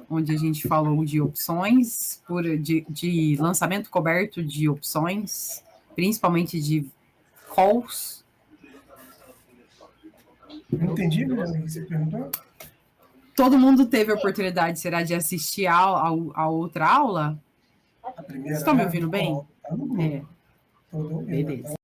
onde a gente falou de opções, de lançamento coberto de opções, principalmente de calls. Não entendi, Mariana, o que você perguntou? Todo mundo teve a oportunidade, será, de assistir a outra aula? A primeira, Vocês estão me ouvindo bem? Tá no grupo. Tô ouvindo. Beleza.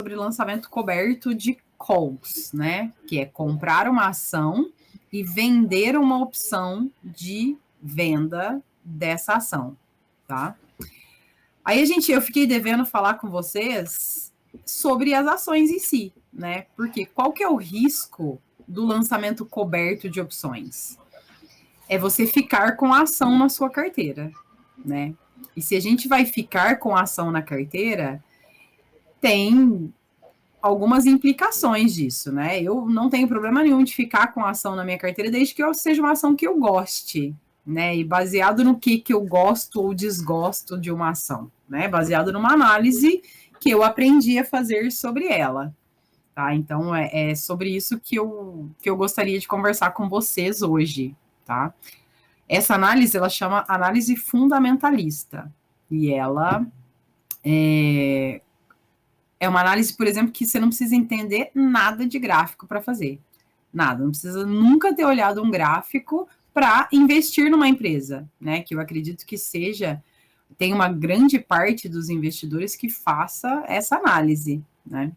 Sobre lançamento coberto de calls, né? Que é comprar uma ação e vender uma opção de venda dessa ação, tá? Aí eu fiquei devendo falar com vocês sobre as ações em si, né? Porque qual que é o risco do lançamento coberto de opções? É você ficar com a ação na sua carteira, né? E se a gente vai ficar com a ação na carteira, tem algumas implicações disso, né? Eu não tenho problema nenhum de ficar com a ação na minha carteira, desde que seja uma ação que eu goste, né? E baseado no que eu gosto ou desgosto de uma ação, né? Baseado numa análise que eu aprendi a fazer sobre ela, tá? Então, é sobre isso que eu gostaria de conversar com vocês hoje, tá? Essa análise, ela chama análise fundamentalista, e ela é uma análise, por exemplo, que você não precisa entender nada de gráfico para fazer. Nada, não precisa nunca ter olhado um gráfico para investir numa empresa, né? Que eu acredito que tem uma grande parte dos investidores que faça essa análise, né?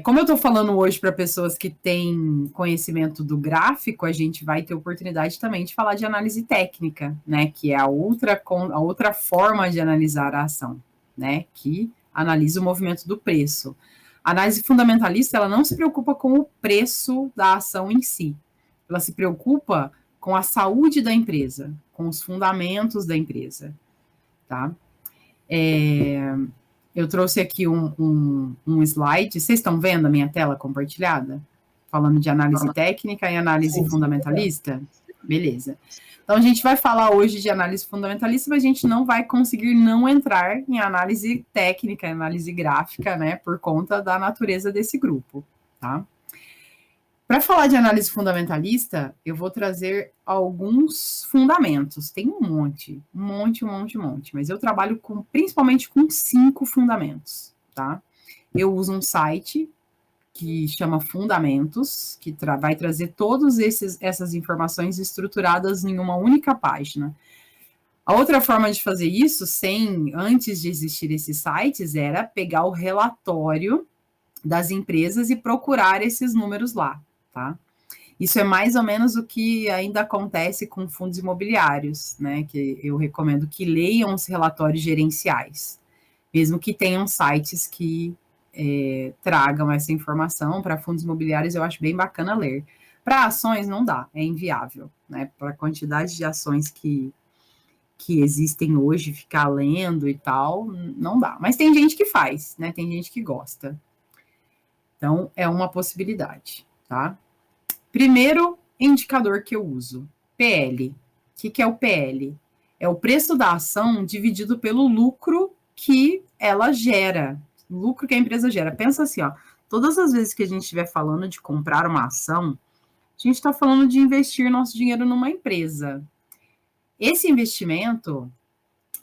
Como eu estou falando hoje para pessoas que têm conhecimento do gráfico, a gente vai ter oportunidade também de falar de análise técnica, né? Que é a outra forma de analisar a ação, né? Que analisa o movimento do preço. A análise fundamentalista, ela não se preocupa com o preço da ação em si. Ela se preocupa com a saúde da empresa, com os fundamentos da empresa, tá? Eu trouxe aqui um slide. Vocês estão vendo a minha tela compartilhada? Falando de análise técnica e análise fundamentalista? Beleza. Então, a gente vai falar hoje de análise fundamentalista, mas a gente não vai conseguir não entrar em análise técnica, análise gráfica, né, por conta da natureza desse grupo, tá? Para falar de análise fundamentalista, eu vou trazer alguns fundamentos. Tem um monte, mas eu trabalho principalmente com 5 fundamentos, tá? Eu uso um site que chama Fundamentos, que vai trazer todas essas informações estruturadas em uma única página. A outra forma de fazer isso, antes de existir esses sites, era pegar o relatório das empresas e procurar esses números lá, tá? Isso é mais ou menos o que ainda acontece com fundos imobiliários, né? Que eu recomendo que leiam os relatórios gerenciais, mesmo que tenham sites que tragam essa informação. Para fundos imobiliários, eu acho bem bacana ler. Para ações, não dá, é inviável, né? Para a quantidade de ações que existem hoje, ficar lendo e tal, não dá. Mas tem gente que faz, né? Tem gente que gosta. Então, é uma possibilidade, tá? Primeiro indicador que eu uso, PL. O que é o PL? É o preço da ação dividido pelo lucro que ela gera, o lucro que a empresa gera. Pensa assim, ó, todas as vezes que a gente estiver falando de comprar uma ação, a gente está falando de investir nosso dinheiro numa empresa. Esse investimento,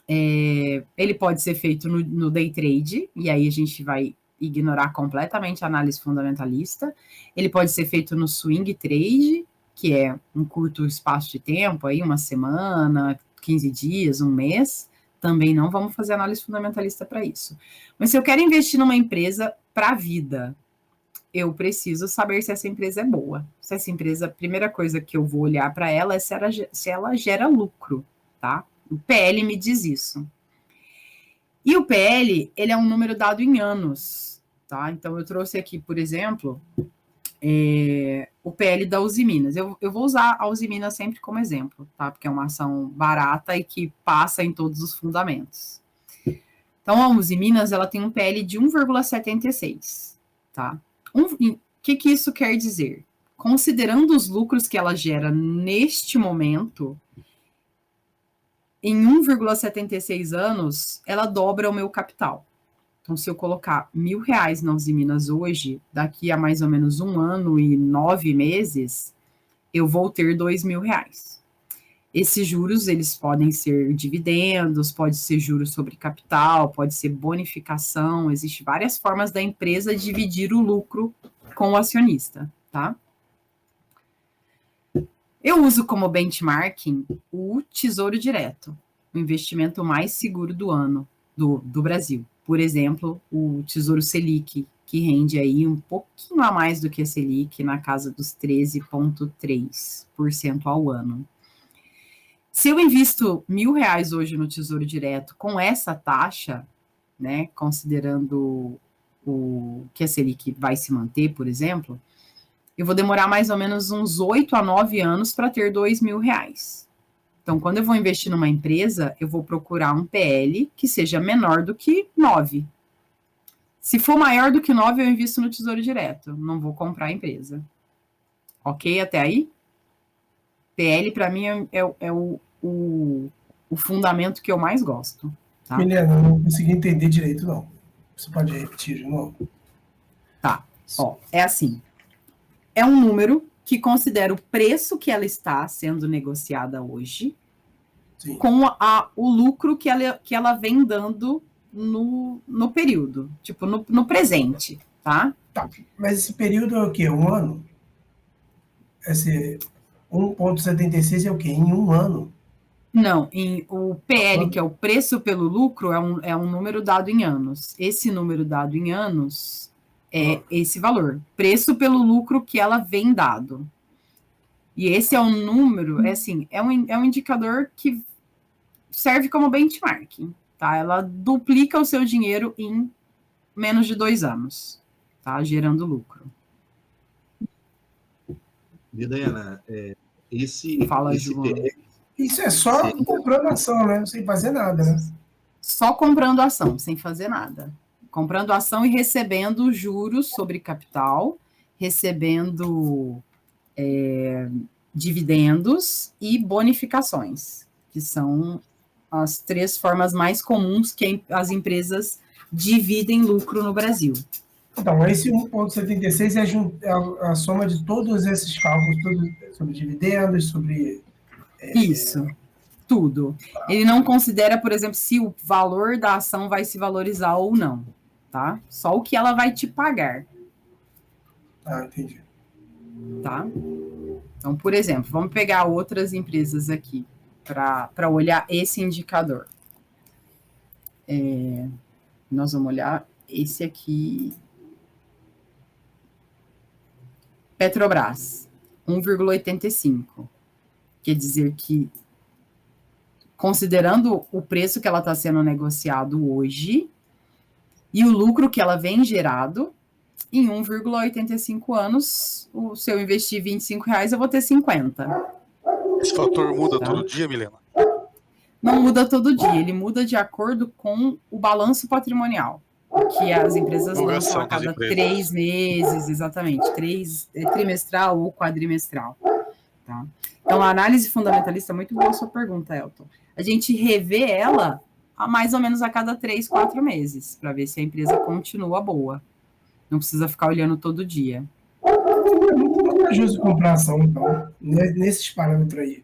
ele pode ser feito no day trade, e aí a gente vai ignorar completamente a análise fundamentalista. Ele pode ser feito no swing trade, que é um curto espaço de tempo, aí uma semana, 15 dias, um mês. Também não vamos fazer análise fundamentalista para isso. Mas se eu quero investir numa empresa para a vida, eu preciso saber se essa empresa é boa. Se essa empresa, a primeira coisa que eu vou olhar para ela é se ela gera lucro, tá? O PL me diz isso. E o PL, ele é um número dado em anos, tá? Então, eu trouxe aqui, por exemplo, o PL da Uzi Minas. Eu vou usar a Uzi Minas sempre como exemplo, tá? Porque é uma ação barata e que passa em todos os fundamentos. Então, a Uzi Minas, ela tem um PL de 1,76, tá? O que isso quer dizer? Considerando os lucros que ela gera neste momento, em 1,76 anos, ela dobra o meu capital, Então, se eu colocar R$ 1.000 na Uzi Minas hoje, daqui a mais ou menos 1 ano e 9 meses, eu vou ter R$ 2.000. Esses juros, eles podem ser dividendos, pode ser juros sobre capital, pode ser bonificação, existem várias formas da empresa dividir o lucro com o acionista, tá? Eu uso como benchmarking o Tesouro Direto, o investimento mais seguro do ano do Brasil. Por exemplo, o Tesouro Selic, que rende aí um pouquinho a mais do que a Selic, na casa dos 13,3% ao ano. Se eu invisto R$ 1.000 hoje no Tesouro Direto com essa taxa, né, considerando que a Selic vai se manter, por exemplo, eu vou demorar mais ou menos uns 8 a 9 anos para ter R$ 2.000. Então, quando eu vou investir numa empresa, eu vou procurar um PL que seja menor do que 9. Se for maior do que 9, eu invisto no Tesouro Direto. Não vou comprar a empresa. Ok até aí? PL, para mim, é o fundamento que eu mais gosto. Tá? Milena, não consegui entender direito, não. Você pode repetir de novo? Tá. Ó, é assim. É um número que considera o preço que ela está sendo negociada hoje, sim, com o lucro que ela vem dando no período, tipo, no presente, tá? Tá. Mas esse período é o quê? Um ano? Esse 1,76 é o quê? Em um ano? Não, o PL, que é o preço pelo lucro, é um número dado em anos. Esse número dado em anos é esse valor, preço pelo lucro que ela vem dado. E esse é um número, é um indicador que serve como benchmarking, tá? Ela duplica o seu dinheiro em menos de 2 anos, tá? Gerando lucro. Dayana, Fala, João. Isso é só comprando ação, né? Sem fazer nada, né? Só comprando ação, sem fazer nada. Comprando ação e recebendo juros sobre capital, recebendo dividendos e bonificações, que são as 3 formas mais comuns que as empresas dividem lucro no Brasil. Então, esse 1,76 é a soma de todos esses cálculos, sobre dividendos, sobre... Isso, tudo. Ele não considera, por exemplo, se o valor da ação vai se valorizar ou não, tá? Só o que ela vai te pagar. Ah, entendi. Tá? Então, por exemplo, vamos pegar outras empresas aqui para olhar esse indicador. Nós vamos olhar esse aqui. Petrobras, 1,85. Quer dizer que, considerando o preço que ela está sendo negociado hoje e o lucro que ela vem gerado, em 1,85 anos, se eu investir R$25, eu vou ter 50. Esse fator muda todo dia, Milena? Não muda todo dia, ele muda de acordo com o balanço patrimonial, que as empresas lançam a cada 3 meses, exatamente, trimestral ou quadrimestral. Tá? Então, a análise fundamentalista é muito boa a sua pergunta, Elton. A gente revê ela mais ou menos a cada 3, 4 meses, para ver se a empresa continua boa. Não precisa ficar olhando todo dia. É muito vantajoso comprar ação, então, nesses parâmetros aí.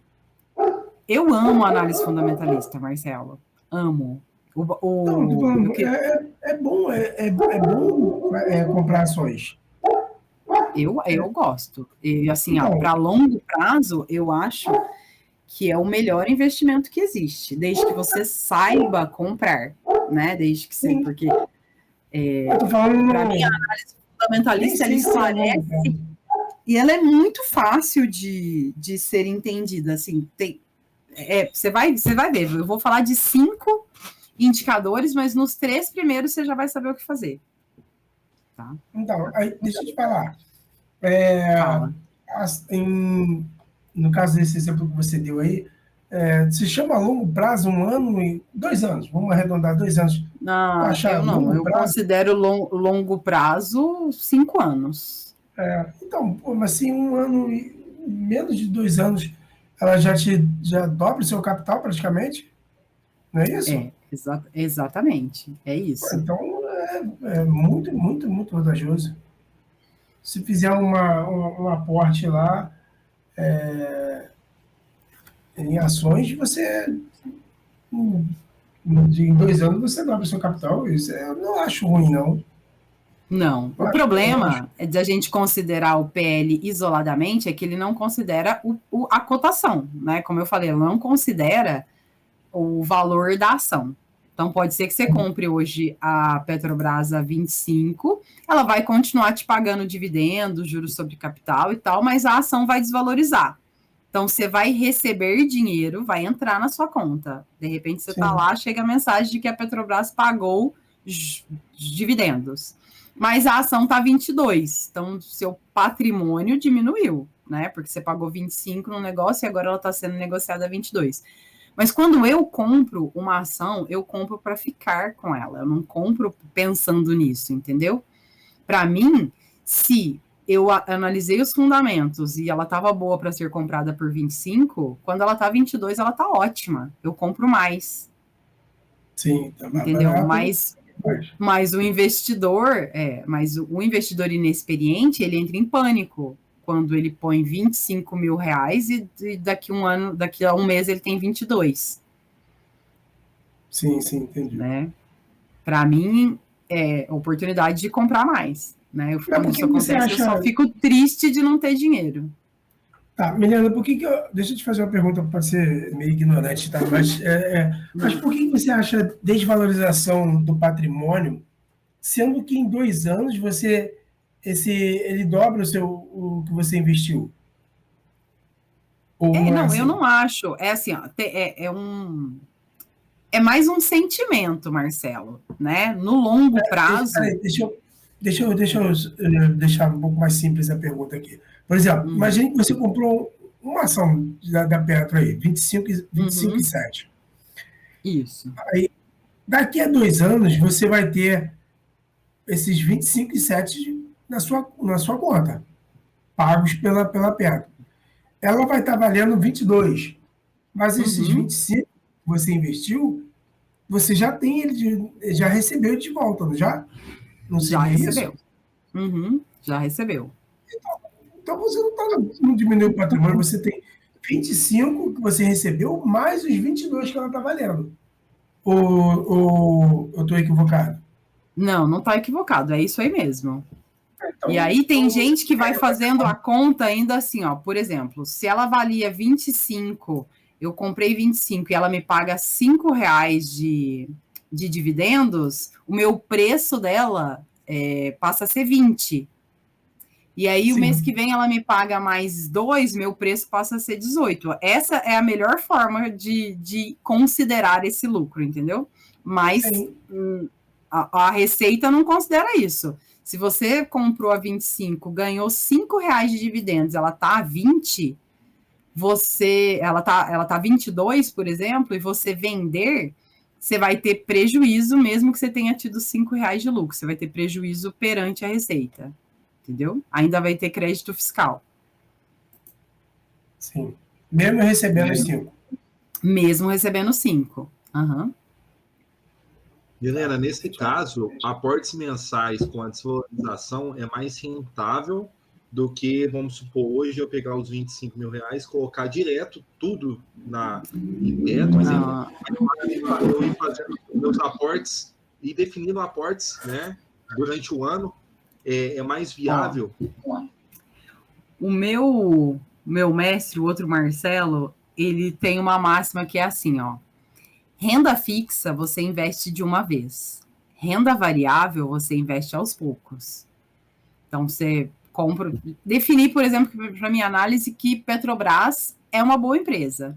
Eu amo a análise fundamentalista, Marcelo. Amo. É bom comprar ações. Eu gosto. E, assim, para longo prazo, eu acho que é o melhor investimento que existe, desde que você saiba comprar, né? Desde que você... Porque, para mim, a análise fundamentalista, ela esclarece... E ela é muito fácil de ser entendida, assim, você vai ver, eu vou falar de 5 indicadores, mas nos 3 primeiros você já vai saber o que fazer. Tá? Então, deixa eu te falar. No caso desse exemplo que você deu aí, se chama longo prazo 1 ano e 2 anos, vamos arredondar 2 anos. Não, eu considero longo prazo 5 anos. Então, mas assim, 1 ano e menos de 2 anos, ela já dobra o seu capital praticamente? Não é isso? Exatamente, é isso. Então, é muito, muito, muito vantajoso. Se fizer um aporte lá em ações, em 2 anos, você dobra o seu capital. Isso eu não acho ruim, não. Não. O problema é de a gente considerar o PL isoladamente é que ele não considera a cotação, né? Como eu falei, ele não considera o valor da ação. Então, pode ser que você compre hoje a Petrobras a 25, ela vai continuar te pagando dividendos, juros sobre capital e tal, mas a ação vai desvalorizar. Então, você vai receber dinheiro, vai entrar na sua conta. De repente, você está lá, chega a mensagem de que a Petrobras pagou dividendos. Mas a ação está 22, então seu patrimônio diminuiu, né? Porque você pagou 25 no negócio e agora ela está sendo negociada a 22. Mas quando eu compro uma ação, eu compro para ficar com ela. Eu não compro pensando nisso, entendeu? Para mim, se eu analisei os fundamentos e ela estava boa para ser comprada por 25, quando ela está 22, ela está ótima. Eu compro mais. Sim, tá entendeu? barato, mas o investidor, o investidor inexperiente, ele entra em pânico quando ele põe 25 mil reais e daqui a um mês ele tem 22. Sim, entendi. Né? Para mim, é oportunidade de comprar mais. Né? Quando isso acontece, eu só fico triste de não ter dinheiro. Tá, Milena, deixa eu te fazer uma pergunta, pode ser meio ignorante, tá? Mas por que você acha desvalorização do patrimônio, sendo que em 2 anos ele dobra o que você investiu? Eu não acho. É assim, ó, é mais um sentimento, Marcelo, né? No longo prazo. Deixa eu deixar um pouco mais simples a pergunta aqui. Por exemplo, imagine que você comprou uma ação da Petro aí, 25,7. Isso. Aí, daqui a 2 anos, você vai ter esses 25,7 na sua conta, pagos pela Petro. Ela vai estar valendo 22, mas esses 25 que você investiu, você já já recebeu de volta, não já? Não já recebeu. Isso? Já recebeu. Então você não diminuiu o patrimônio, você tem 25 que você recebeu, mais os 22 que ela está valendo. Ou eu estou equivocado? Não está equivocado, é isso aí mesmo. Então, e aí tem gente que vai fazendo a conta ainda assim, ó, por exemplo, se ela valia 25, eu comprei 25 e ela me paga R$5 de dividendos, o meu preço dela passa a ser 20. E aí, o mês que vem, ela me paga mais 2, meu preço passa a ser 18. Essa é a melhor forma de considerar esse lucro, entendeu? Mas a Receita não considera isso. Se você comprou a 25, ganhou R$5 de dividendos, ela está a 20, ela tá 22, por exemplo, e você vender, você vai ter prejuízo, mesmo que você tenha tido R$5 de lucro. Você vai ter prejuízo perante a Receita. Entendeu? Ainda vai ter crédito fiscal. Sim. Mesmo recebendo os 5. Mesmo recebendo 5. Helena, nesse caso, aportes mensais com a desvalorização é mais rentável do que, vamos supor, hoje eu pegar os R$25 mil, colocar direto tudo em Petro, por exemplo, eu ir fazendo meus aportes e definindo aportes, né, durante o ano. É mais viável? O meu mestre, o outro Marcelo, ele tem uma máxima que é assim, ó. Renda fixa você investe de uma vez. Renda variável você investe aos poucos. Então, você compra... Definir, por exemplo, para minha análise, que Petrobras é uma boa empresa.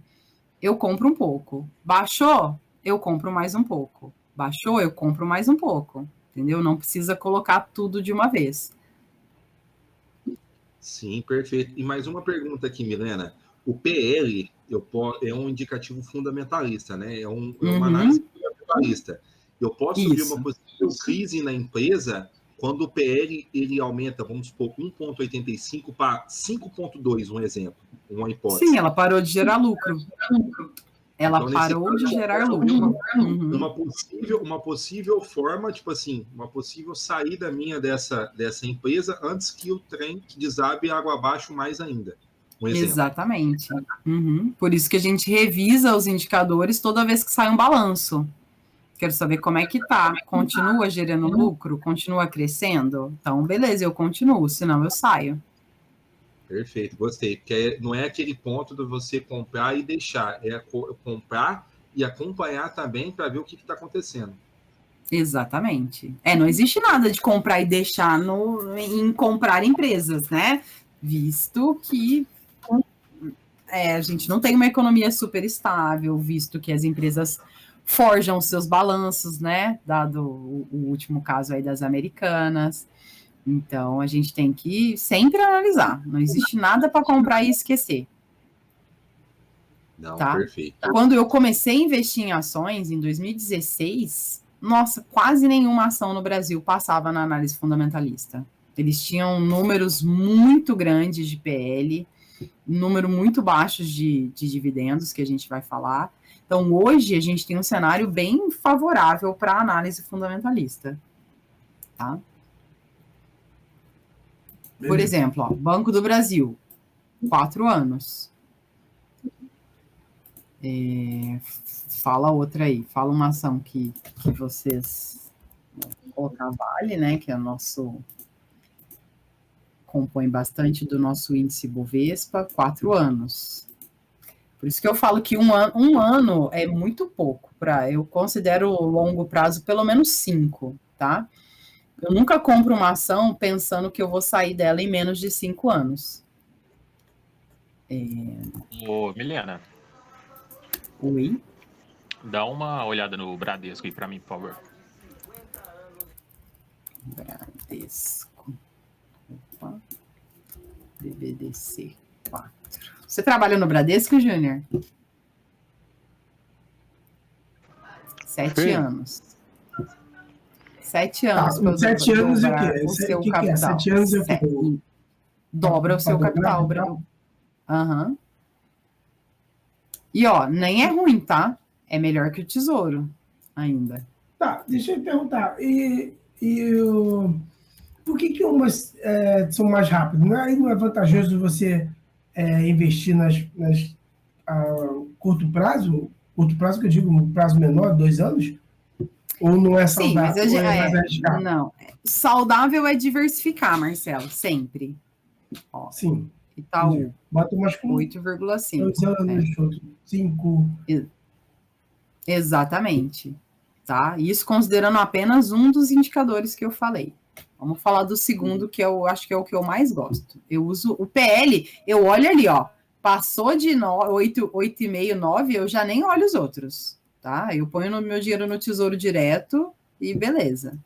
Eu compro um pouco. Baixou? Eu compro mais um pouco. Baixou? Eu compro mais um pouco. Entendeu? Não precisa colocar tudo de uma vez. Sim, perfeito. E mais uma pergunta aqui, Milena. O PL é um indicativo fundamentalista, né? É uma análise fundamentalista. Eu posso ver uma possível crise na empresa quando o PL ele aumenta, vamos supor, 1,85 para 5,2, um exemplo, uma hipótese. Sim, ela parou de gerar lucro. Ela Então, nesse parou caso, de gerar essa lucro. seria Uhum. uma possível forma, tipo assim, uma possível saída minha dessa empresa antes que o trem que desabe água abaixo mais ainda. Um exemplo. Exatamente. Uhum. Por isso que a gente revisa os indicadores toda vez que sai um balanço. Quero saber como é que tá. Continua gerando lucro? Continua crescendo? Então, beleza, eu continuo, senão eu saio. Perfeito, gostei. Porque não é aquele ponto de você comprar e deixar, é comprar e acompanhar também para ver o que está acontecendo. Exatamente. Não existe nada de comprar e deixar em comprar empresas, né? Visto que a gente não tem uma economia super estável, visto que as empresas forjam seus balanços, né? Dado o último caso aí das americanas. Então, a gente tem que sempre analisar. Não existe nada para comprar e esquecer. Não, Tá? perfeito. Quando eu comecei a investir em ações, em 2016, nossa, quase nenhuma ação no Brasil passava na análise fundamentalista. Eles tinham números muito grandes de PL, número muito baixo de dividendos, que a gente vai falar. Então, hoje, a gente tem um cenário bem favorável para a análise fundamentalista. Tá? Por exemplo, ó, Banco do Brasil, 4 anos. Fala outra aí, fala uma ação que vocês colocar Vale, né, que é o nosso, compõe bastante do nosso índice Bovespa, 4 anos. Por isso que eu falo que um ano é muito pouco, eu considero longo prazo pelo menos 5, tá? Eu nunca compro uma ação pensando que eu vou sair dela em menos de 5 anos. Ô, Milena. Oi? Dá uma olhada no Bradesco aí pra mim, por favor. Bradesco. Opa. BBDC 4. Você trabalha no Bradesco, Júnior? 7 Sim. anos. 7 anos. Tá, 7 anos e o quê? O seu que capital. É? 7 anos é o quê? Dobra o seu capital. Aham. E, ó, nem é ruim, tá? É melhor que o Tesouro, ainda. Tá, deixa eu perguntar. Por que umas são mais rápidas? Não é vantajoso você investir curto prazo? Curto prazo que eu digo, um prazo menor, 2 anos? Ou não é Sim, mas saudável? Ou é mais arriscado? não. Saudável é diversificar, Marcelo, sempre. Ó, Sim. Itaú, Bota umas com 8,5. 2 anos, outro 5. Exatamente. Tá? Isso considerando apenas um dos indicadores que eu falei. Vamos falar do segundo, que eu acho que é o que eu mais gosto. Eu uso o PL, eu olho ali, ó. Passou de 8,5, 9, eu já nem olho os outros. Tá? Eu ponho meu dinheiro no Tesouro Direto e beleza.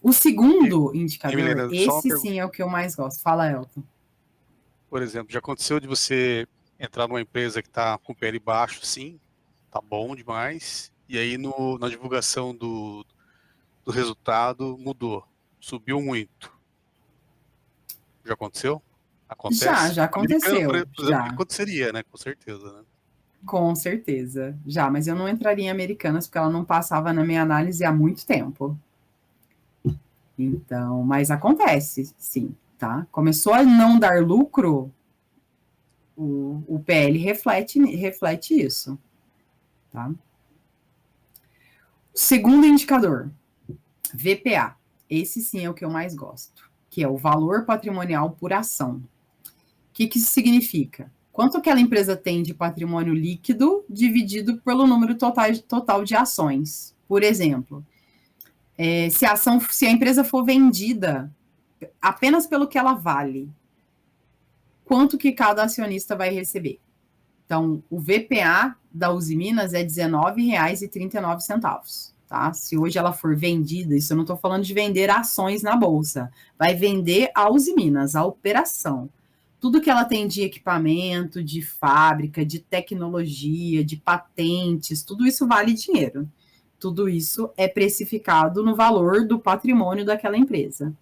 O segundo indicador, Milena, esse sim é o que eu mais gosto. Fala, Elton. Por exemplo, já aconteceu de você entrar numa empresa que está com PL baixo, sim, tá bom demais, e aí na divulgação do resultado mudou, subiu muito. Já aconteceu? Acontece? Já aconteceu. Por exemplo, que aconteceria, né? Com certeza, né? Com certeza, já, mas eu não entraria em Americanas porque ela não passava na minha análise há muito tempo. Então, mas acontece, sim, tá? Começou a não dar lucro, o PL reflete isso, tá? Segundo indicador, VPA. Esse sim é o que eu mais gosto, que é o valor patrimonial por ação. O que isso significa? Quanto aquela empresa tem de patrimônio líquido dividido pelo número total de ações. Por exemplo, se a empresa for vendida apenas pelo que ela vale, quanto que cada acionista vai receber? Então, o VPA da Uzi Minas é R$ 19,39. Tá? Se hoje ela for vendida, isso eu não estou falando de vender ações na bolsa, vai vender a Uzi Minas, a operação. Tudo que ela tem de equipamento, de fábrica, de tecnologia, de patentes, tudo isso vale dinheiro. Tudo isso é precificado no valor do patrimônio daquela empresa.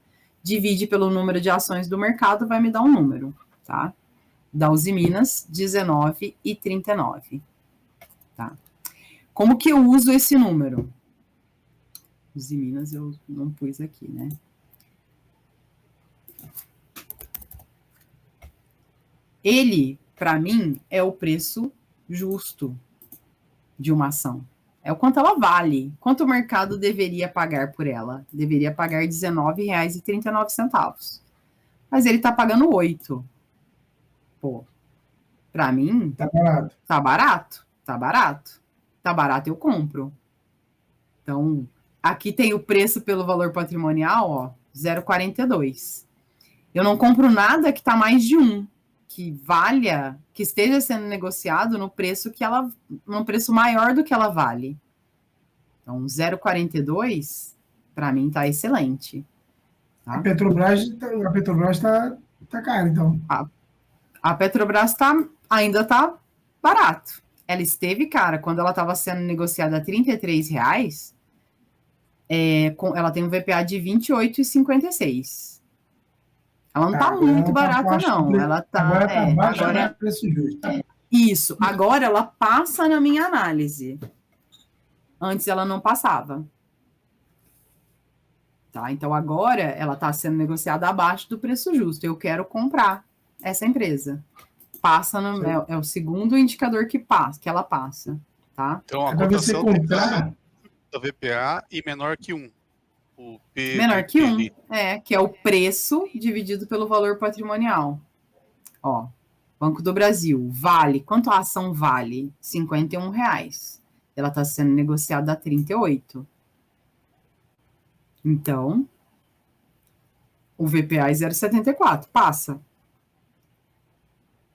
Divide pelo número de ações do mercado, vai me dar um número, tá? Da Uzi Minas, 19,39. Como que eu uso esse número? Os de Minas eu não pus aqui, né? Ele, para mim, é o preço justo de uma ação. É o quanto ela vale. Quanto o mercado deveria pagar por ela? Deveria pagar R$19,39. Mas ele está pagando 8. Pô, para mim, Tá barato. tá barato. Tá barato. Tá barato, eu compro. Então, aqui tem o preço pelo valor patrimonial, ó, 0,42. Eu não compro nada que tá mais de 1, que valha, que esteja sendo negociado no preço no preço maior do que ela vale. Então, 0,42 para mim tá excelente. Tá? A Petrobras tá cara, então. A Petrobras ainda tá barato. Ela esteve cara quando ela estava sendo negociada a R$33. Ela tem um VPA de 28,56. Ela não tá muito barata, não. Ela tá. Agora tá baixo, agora preço justo. Isso. Agora ela passa na minha análise. Antes ela não passava. Tá? Então agora ela está sendo negociada abaixo do preço justo. Eu quero comprar essa empresa. Passa é o segundo indicador que ela passa. Tá? Então a Para você cotação comprar da VPA e menor que 1. Menor que 1, que é o preço dividido pelo valor patrimonial. Ó, Banco do Brasil, vale, quanto a ação vale? R$51. Ela está sendo negociada a 38. Então, o VPA é 0,74, passa.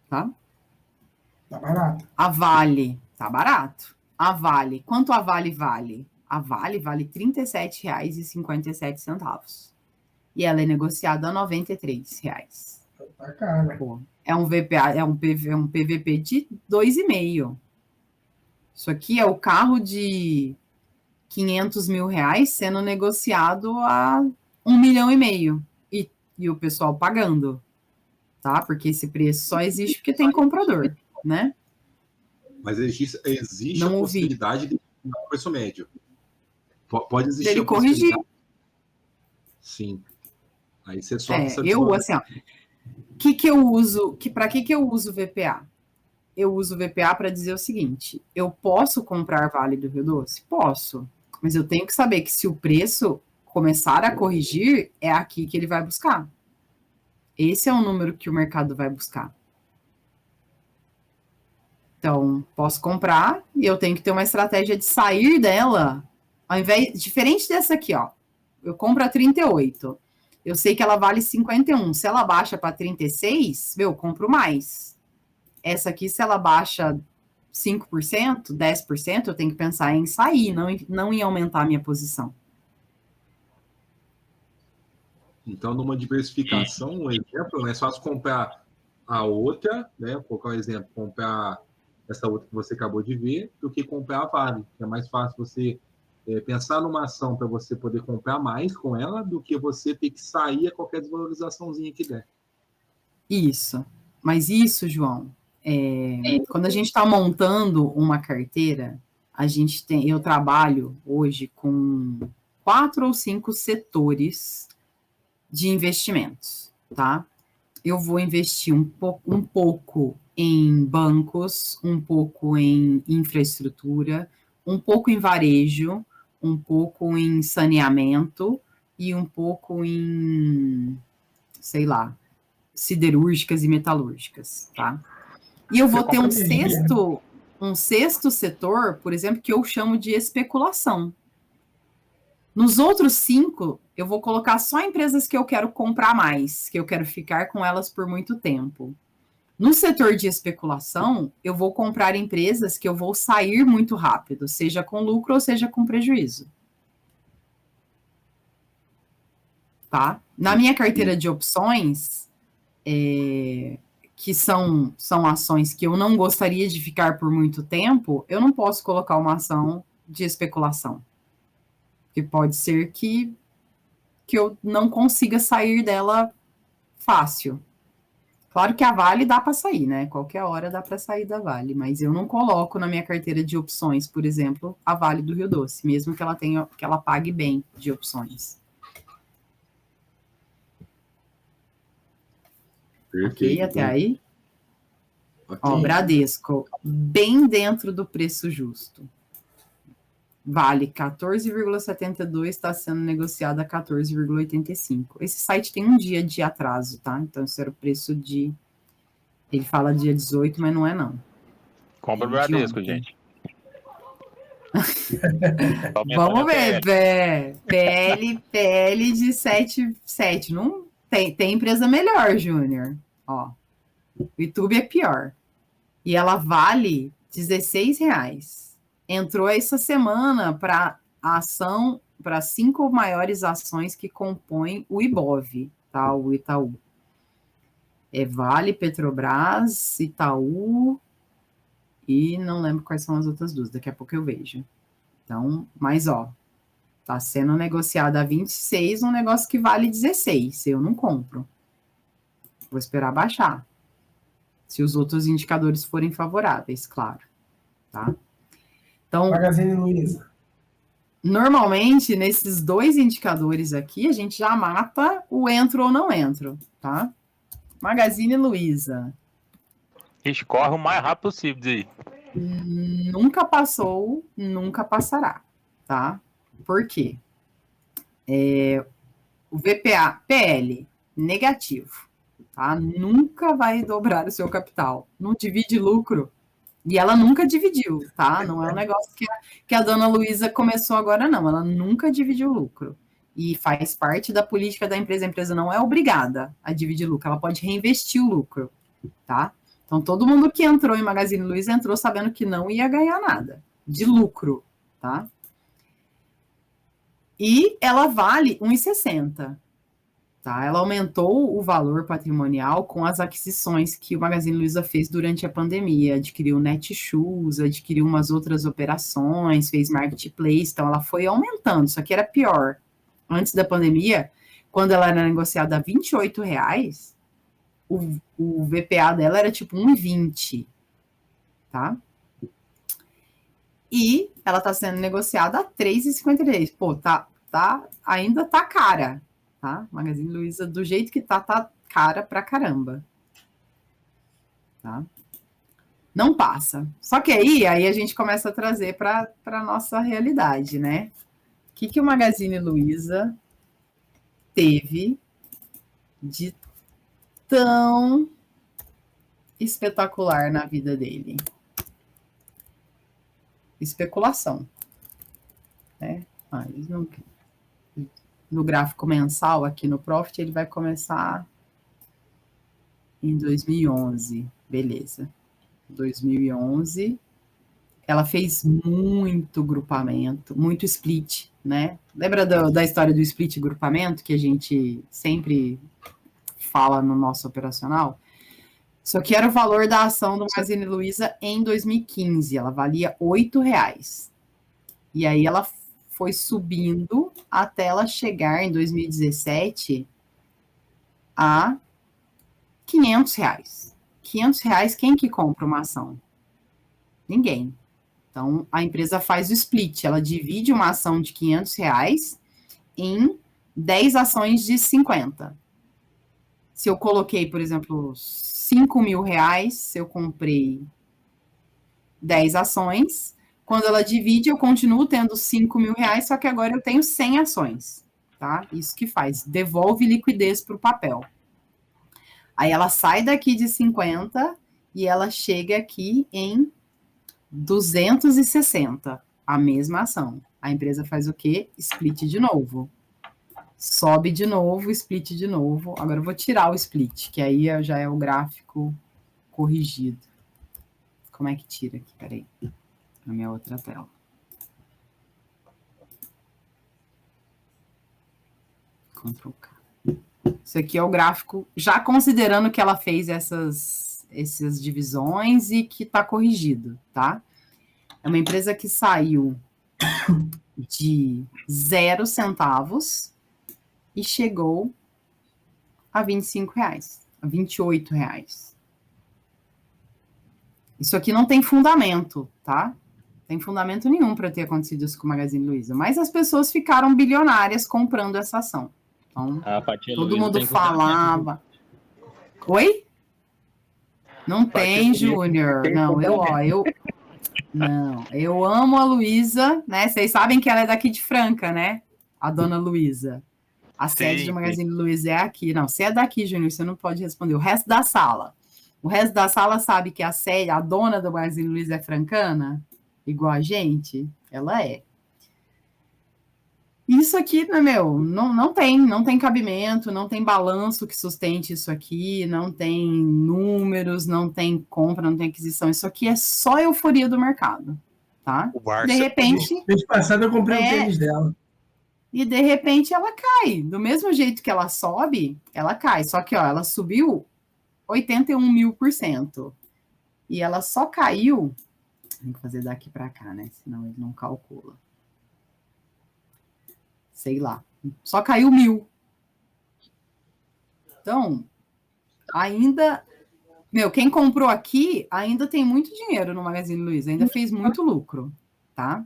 Tá? tá barato. A Vale, tá barato. A Vale, quanto a Vale vale? A Vale vale R$37,57. E ela é negociada a R$93. Tá caro. Pô, é um VPA, é um PVP de 2,5. Isso aqui é o carro de R$500 mil sendo negociado a R$1,5 milhão. E o pessoal pagando. Tá? Porque esse preço só existe porque tem comprador, né? Mas existe Não a ouvi. possibilidade de um preço médio. Pode existir Dele a possibilidade. corrigir. Sim. Aí você só assim, ó, que eu uso, para que eu uso o VPA? Eu uso o VPA para dizer o seguinte: eu posso comprar Vale do Rio Doce? Posso, mas eu tenho que saber que se o preço começar a corrigir, é aqui que ele vai buscar. Esse é o número que o mercado vai buscar. Então, posso comprar e eu tenho que ter uma estratégia de sair dela, ao invés, diferente dessa aqui, ó. Eu compro a 38. Eu sei que ela vale 51. Se ela baixa para 36, eu compro mais. Essa aqui, se ela baixa 5%, 10%, eu tenho que pensar em sair, não em aumentar a minha posição. Então, numa diversificação, um exemplo, é fácil comprar a outra, né? Vou colocar um exemplo, comprar essa outra que você acabou de ver, do que comprar a Vale. É mais fácil você pensar numa ação para você poder comprar mais com ela do que você ter que sair a qualquer desvalorizaçãozinha que der. Isso. Mas isso, João, quando a gente está montando uma carteira, eu trabalho hoje com 4 ou 5 setores de investimentos, tá? Eu vou investir um pouco em bancos, um pouco em infraestrutura, um pouco em varejo, um pouco em saneamento e um pouco em, sei lá, siderúrgicas e metalúrgicas, tá? E eu vou ter um sexto setor, por exemplo, que eu chamo de especulação. Nos outros 5, eu vou colocar só empresas que eu quero comprar mais, que eu quero ficar com elas por muito tempo. No setor de especulação, eu vou comprar empresas que eu vou sair muito rápido, seja com lucro ou seja com prejuízo. Tá? Na minha carteira de opções, que são ações que eu não gostaria de ficar por muito tempo, eu não posso colocar uma ação de especulação. Que pode ser que eu não consiga sair dela fácil. Claro que a Vale dá para sair, né? Qualquer hora dá para sair da Vale, mas eu não coloco na minha carteira de opções, por exemplo, a Vale do Rio Doce, mesmo que ela tenha, que ela pague bem de opções. Perfeito. Ok, até aí? Ok. Ó, Bradesco, bem dentro do preço justo. Vale 14,72, está sendo negociado a 14,85. Esse site tem um dia de atraso, tá? Então, esse era o preço de... Ele fala dia 18, mas não é não. Compra o É de Bradesco, ontem. gente. Vamos ver, PL de 7,7. Não tem empresa melhor, Júnior. Ó, o YouTube é pior. E ela vale R$16. Entrou essa semana para a ação, para 5 maiores ações que compõem o Ibov, tá? O Itaú. É Vale, Petrobras, Itaú e não lembro quais são as outras duas, daqui a pouco eu vejo. Então, mas ó, tá sendo negociado a 26, um negócio que vale 16. Eu não compro. Vou esperar baixar. Se os outros indicadores forem favoráveis, claro. Tá? Então, Magazine Luiza. normalmente, nesses dois indicadores aqui, a gente já mata o entro ou não entro, tá? Magazine Luiza. A gente corre o mais rápido possível daí. Nunca passou, nunca passará, tá? Por quê? O VPA, PL, negativo, tá? Nunca vai dobrar o seu capital. Não divide lucro. E ela nunca dividiu, tá? Não é um negócio que a dona Luísa começou agora, não. Ela nunca dividiu lucro. E faz parte da política da empresa. A empresa não é obrigada a dividir lucro. Ela pode reinvestir o lucro, tá? Então, todo mundo que entrou em Magazine Luiza entrou sabendo que não ia ganhar nada de lucro, tá? E ela vale 1,60. Tá? Ela aumentou o valor patrimonial com as aquisições que o Magazine Luiza fez durante a pandemia. Adquiriu Netshoes, adquiriu umas outras operações, fez marketplace, então ela foi aumentando. Só que era pior. Antes da pandemia, quando ela era negociada a R$28, o VPA dela era tipo 1,20, tá? E ela está sendo negociada a R$3,53. Pô, ainda tá cara. Tá? Magazine Luiza, do jeito que tá cara pra caramba. Tá? Não passa. Só que aí a gente começa a trazer para a nossa realidade, né? O que o Magazine Luiza teve de tão espetacular na vida dele? Especulação. Né? Eles não... No gráfico mensal aqui no Profit, ele vai começar em 2011. Beleza. 2011. Ela fez muito grupamento, muito split, né? Lembra da história do split grupamento que a gente sempre fala no nosso operacional? Só que era o valor da ação do Magazine Luiza em 2015. Ela valia R$8. E aí ela foi subindo até ela chegar em 2017 a R$500. R$500, quem que compra uma ação? Ninguém. Então, a empresa faz o split, ela divide uma ação de R$500 em 10 ações de 50. Se eu coloquei, por exemplo, R$5.000, eu comprei 10 ações. Quando ela divide, eu continuo tendo R$5.000, só que agora eu tenho 100 ações, tá? Isso que faz, devolve liquidez para o papel. Aí ela sai daqui de 50 e ela chega aqui em 260, a mesma ação. A empresa faz o quê? Split de novo. Sobe de novo, split de novo. Agora eu vou tirar o split, que aí já é o gráfico corrigido. Como é que tira aqui? Peraí. Na minha outra tela. Ctrl K. Isso aqui é o gráfico, já considerando que ela fez essas divisões e que está corrigido, tá? É uma empresa que saiu de 0 centavos e chegou a R$25. a R$28. Isso aqui não tem fundamento, tá? Não tem fundamento nenhum para ter acontecido isso com o Magazine Luiza. Mas as pessoas ficaram bilionárias comprando essa ação. Então, todo mundo falava. Oi? Não tem, Júnior. Não, eu amo a Luiza, né? Vocês sabem que ela é daqui de Franca, né? A dona Luiza. A sede do Magazine Luiza é aqui. Não, você é daqui, Júnior, você não pode responder. O resto da sala sabe que a dona do Magazine Luiza é francana? Igual a gente? Ela é. Isso aqui, não tem cabimento, não tem balanço que sustente isso aqui, não tem números, não tem compra, não tem aquisição. Isso aqui é só euforia do mercado, tá? De repente... Mês passado eu comprei o tênis dela. E de repente ela cai. Do mesmo jeito que ela sobe, ela cai. Só que, ó, ela subiu 81.000%. E ela só caiu... Tem que fazer daqui para cá, né? Senão ele não calcula. Sei lá. Só caiu 1.000. Então, ainda... quem comprou aqui ainda tem muito dinheiro no Magazine Luiza. Ainda fez muito lucro, tá?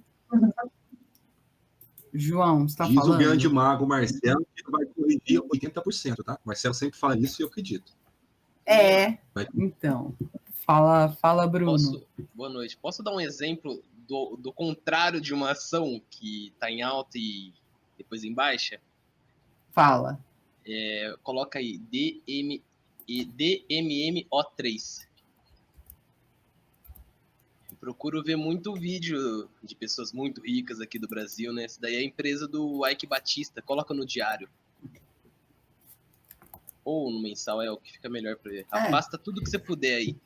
João, você está falando? Diz o grande mago Marcelo que vai corrigir 80%, tá? Marcelo sempre fala isso e eu acredito. Então. Fala, Bruno. Boa noite. Posso dar um exemplo do contrário de uma ação que está em alta e depois em baixa? Fala. Coloca aí DMMO3. Procuro ver muito vídeo de pessoas muito ricas aqui do Brasil, né? Essa daí é a empresa do Ike Batista. Coloca no diário. Ou no mensal, é o que fica melhor para ver. Afasta tudo que você puder aí.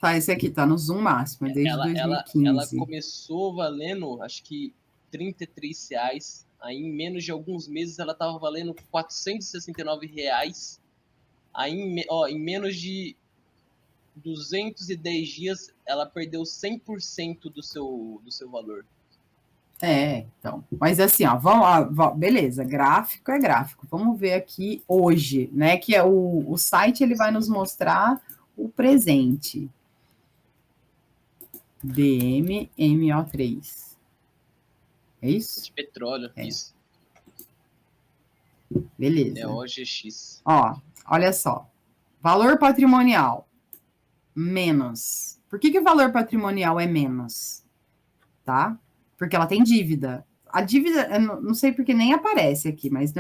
Tá, esse aqui tá no Zoom máximo, desde 2015. Ela começou valendo, acho que R$33. Aí, em menos de alguns meses, ela tava valendo R$469. Aí, em menos de 210 dias, ela perdeu 100% do seu valor. Então. Mas assim, ó, beleza, gráfico é gráfico. Vamos ver aqui hoje, né? Que é o site, ele vai nos mostrar o presente. DMMO3. É isso? De petróleo, isso. Beleza. É OGX. Ó, olha só. Valor patrimonial. Menos. Por que o valor patrimonial é menos? Tá? Porque ela tem dívida. A dívida, eu não sei porque nem aparece aqui, mas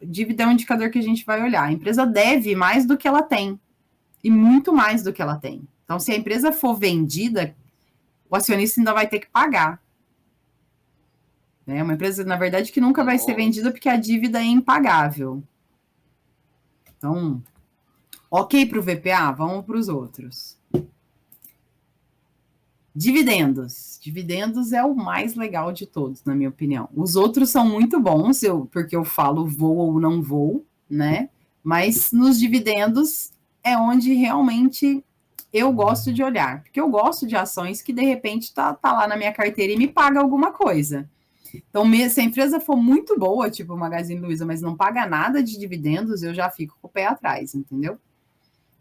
dívida é um indicador que a gente vai olhar. A empresa deve mais do que ela tem. E muito mais do que ela tem. Então, se a empresa for vendida, o acionista ainda vai ter que pagar. É uma empresa, na verdade, que nunca vai ser vendida porque a dívida é impagável. Então, ok para o VPA, vamos para os outros. Dividendos. Dividendos é o mais legal de todos, na minha opinião. Os outros são muito bons, porque eu falo vou ou não vou, né? Mas nos dividendos é onde realmente eu gosto de olhar. Porque eu gosto de ações que, de repente, tá lá na minha carteira e me paga alguma coisa. Então, se a empresa for muito boa, tipo o Magazine Luiza, mas não paga nada de dividendos, eu já fico com o pé atrás, entendeu?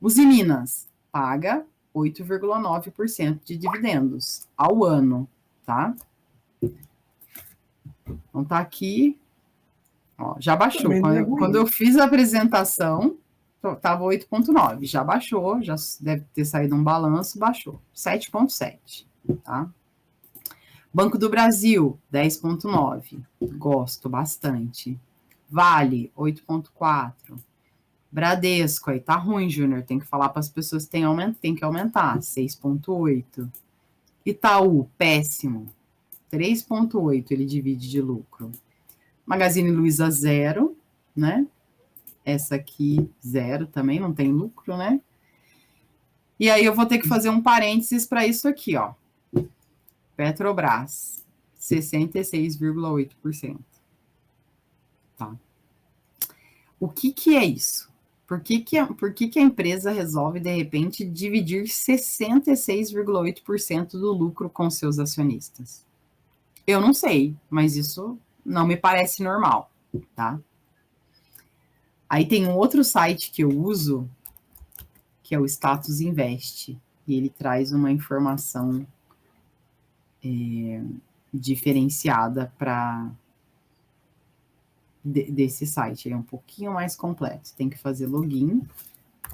Usiminas paga 8,9% de dividendos ao ano, tá? Então, tá aqui. Ó, já baixou. Quando eu fiz a apresentação, estava 8,9. Já baixou, já deve ter saído um balanço, baixou. 7,7, tá? Banco do Brasil, 10,9. Gosto bastante. Vale, 8,4. Bradesco, aí tá ruim, Júnior. Tem que falar para as pessoas que tem que aumentar. 6,8. Itaú, péssimo. 3,8 ele divide de lucro. Magazine Luiza, 0, né? Essa aqui, 0 também, não tem lucro, né? E aí eu vou ter que fazer um parênteses para isso aqui, ó. Petrobras, 66,8%. Tá. O que é isso? Por que a empresa resolve, de repente, dividir 66,8% do lucro com seus acionistas? Eu não sei, mas isso não me parece normal, tá? Aí tem um outro site que eu uso, que é o Status Invest. E ele traz uma informação diferenciada desse site. Ele é um pouquinho mais completo. Tem que fazer login.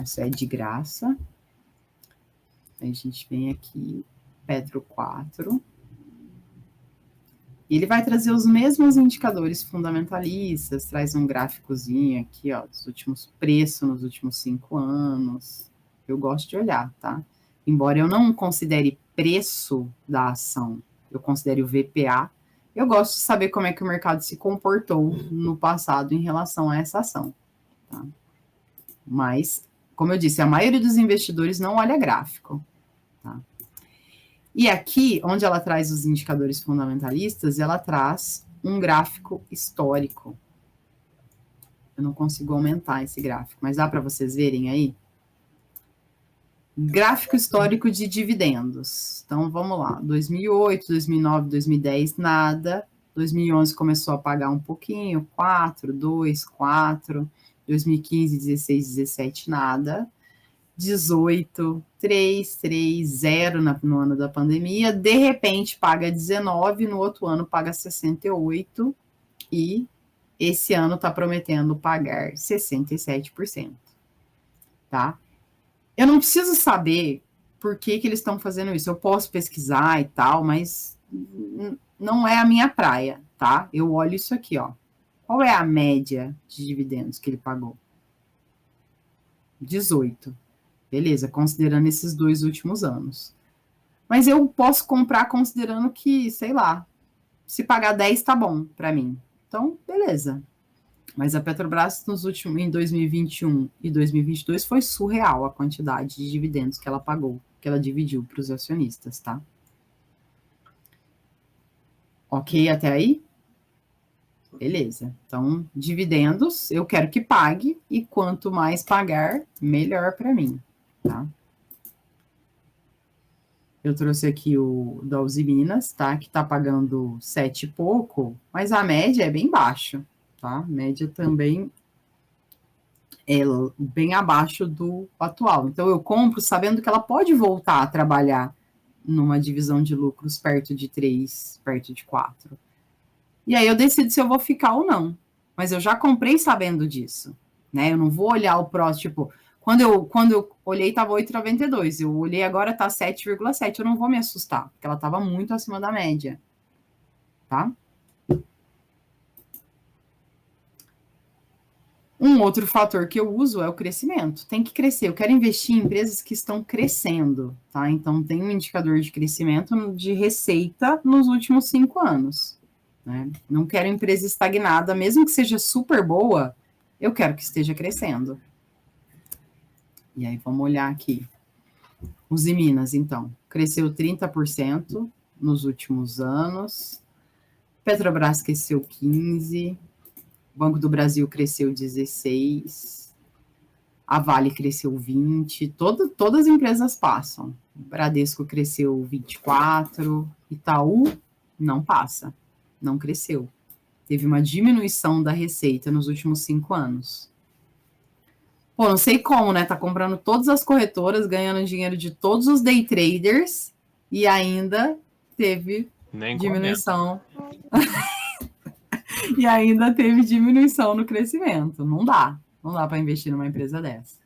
Isso é de graça. Aí a gente vem aqui, Petro 4. E ele vai trazer os mesmos indicadores fundamentalistas, traz um gráficozinho aqui, ó, dos últimos preços nos últimos 5 anos. Eu gosto de olhar, tá? Embora eu não considere preço da ação, eu considere o VPA, eu gosto de saber como é que o mercado se comportou no passado em relação a essa ação, tá? Mas, como eu disse, a maioria dos investidores não olha gráfico, tá? E aqui, onde ela traz os indicadores fundamentalistas, ela traz um gráfico histórico. Eu não consigo aumentar esse gráfico, mas dá para vocês verem aí? Gráfico histórico de dividendos. Então, vamos lá. 2008, 2009, 2010, nada. 2011 começou a pagar um pouquinho, 4, 2, 4. 2015, 16, 17, nada. 18, 3, 3, 0 no ano da pandemia, de repente paga 19, no outro ano paga 68, e esse ano está prometendo pagar 67%, tá? Eu não preciso saber por que eles estão fazendo isso, eu posso pesquisar e tal, mas não é a minha praia, tá? Eu olho isso aqui, ó. Qual é a média de dividendos que ele pagou? 18. Beleza, considerando esses 2 últimos anos. Mas eu posso comprar considerando que, sei lá, se pagar 10 tá bom para mim. Então, beleza. Mas a Petrobras em 2021 e 2022 foi surreal a quantidade de dividendos que ela pagou, que ela dividiu para os acionistas, tá? Ok até aí? Beleza. Então, dividendos, eu quero que pague, e quanto mais pagar, melhor para mim. Tá? Eu trouxe aqui o da Uzi Minas, tá? Que tá pagando 7 e pouco, mas a média é bem baixa, tá? A média também é bem abaixo do atual. Então, eu compro sabendo que ela pode voltar a trabalhar numa divisão de lucros perto de 3, perto de 4. E aí eu decido se eu vou ficar ou não. Mas eu já comprei sabendo disso, né? Eu não vou olhar o próximo, tipo... Quando eu olhei, estava 8,92. Eu olhei agora, está 7,7. Eu não vou me assustar, porque ela estava muito acima da média. Tá? Um outro fator que eu uso é o crescimento. Tem que crescer. Eu quero investir em empresas que estão crescendo. Tá? Então, tem um indicador de crescimento de receita nos últimos 5 anos. Né? Não quero empresa estagnada, mesmo que seja super boa, eu quero que esteja crescendo. E aí, vamos olhar aqui. Uzi Minas, então, cresceu 30% nos últimos anos. Petrobras cresceu 15%. Banco do Brasil cresceu 16%. A Vale cresceu 20%. Todas as empresas passam. Bradesco cresceu 24%. Itaú não passa. Não cresceu. Teve uma diminuição da receita nos últimos 5 anos. Pô, não sei como, né? Tá comprando todas as corretoras, ganhando dinheiro de todos os day traders e ainda teve diminuição. E ainda teve diminuição no crescimento. Não dá para investir numa empresa dessa.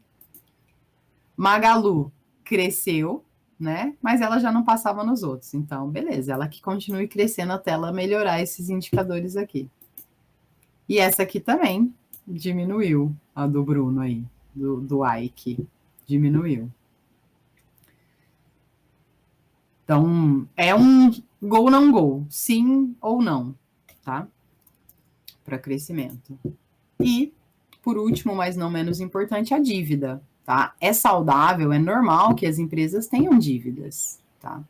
Magalu cresceu, né? Mas ela já não passava nos outros. Então, beleza, ela que continue crescendo até ela melhorar esses indicadores aqui. E essa aqui também diminuiu, a do Bruno aí. Do Ike, diminuiu. Então, é um go, não go, sim ou não, tá? Para crescimento. E, por último, mas não menos importante, a dívida, tá? É saudável, é normal que as empresas tenham dívidas, tá?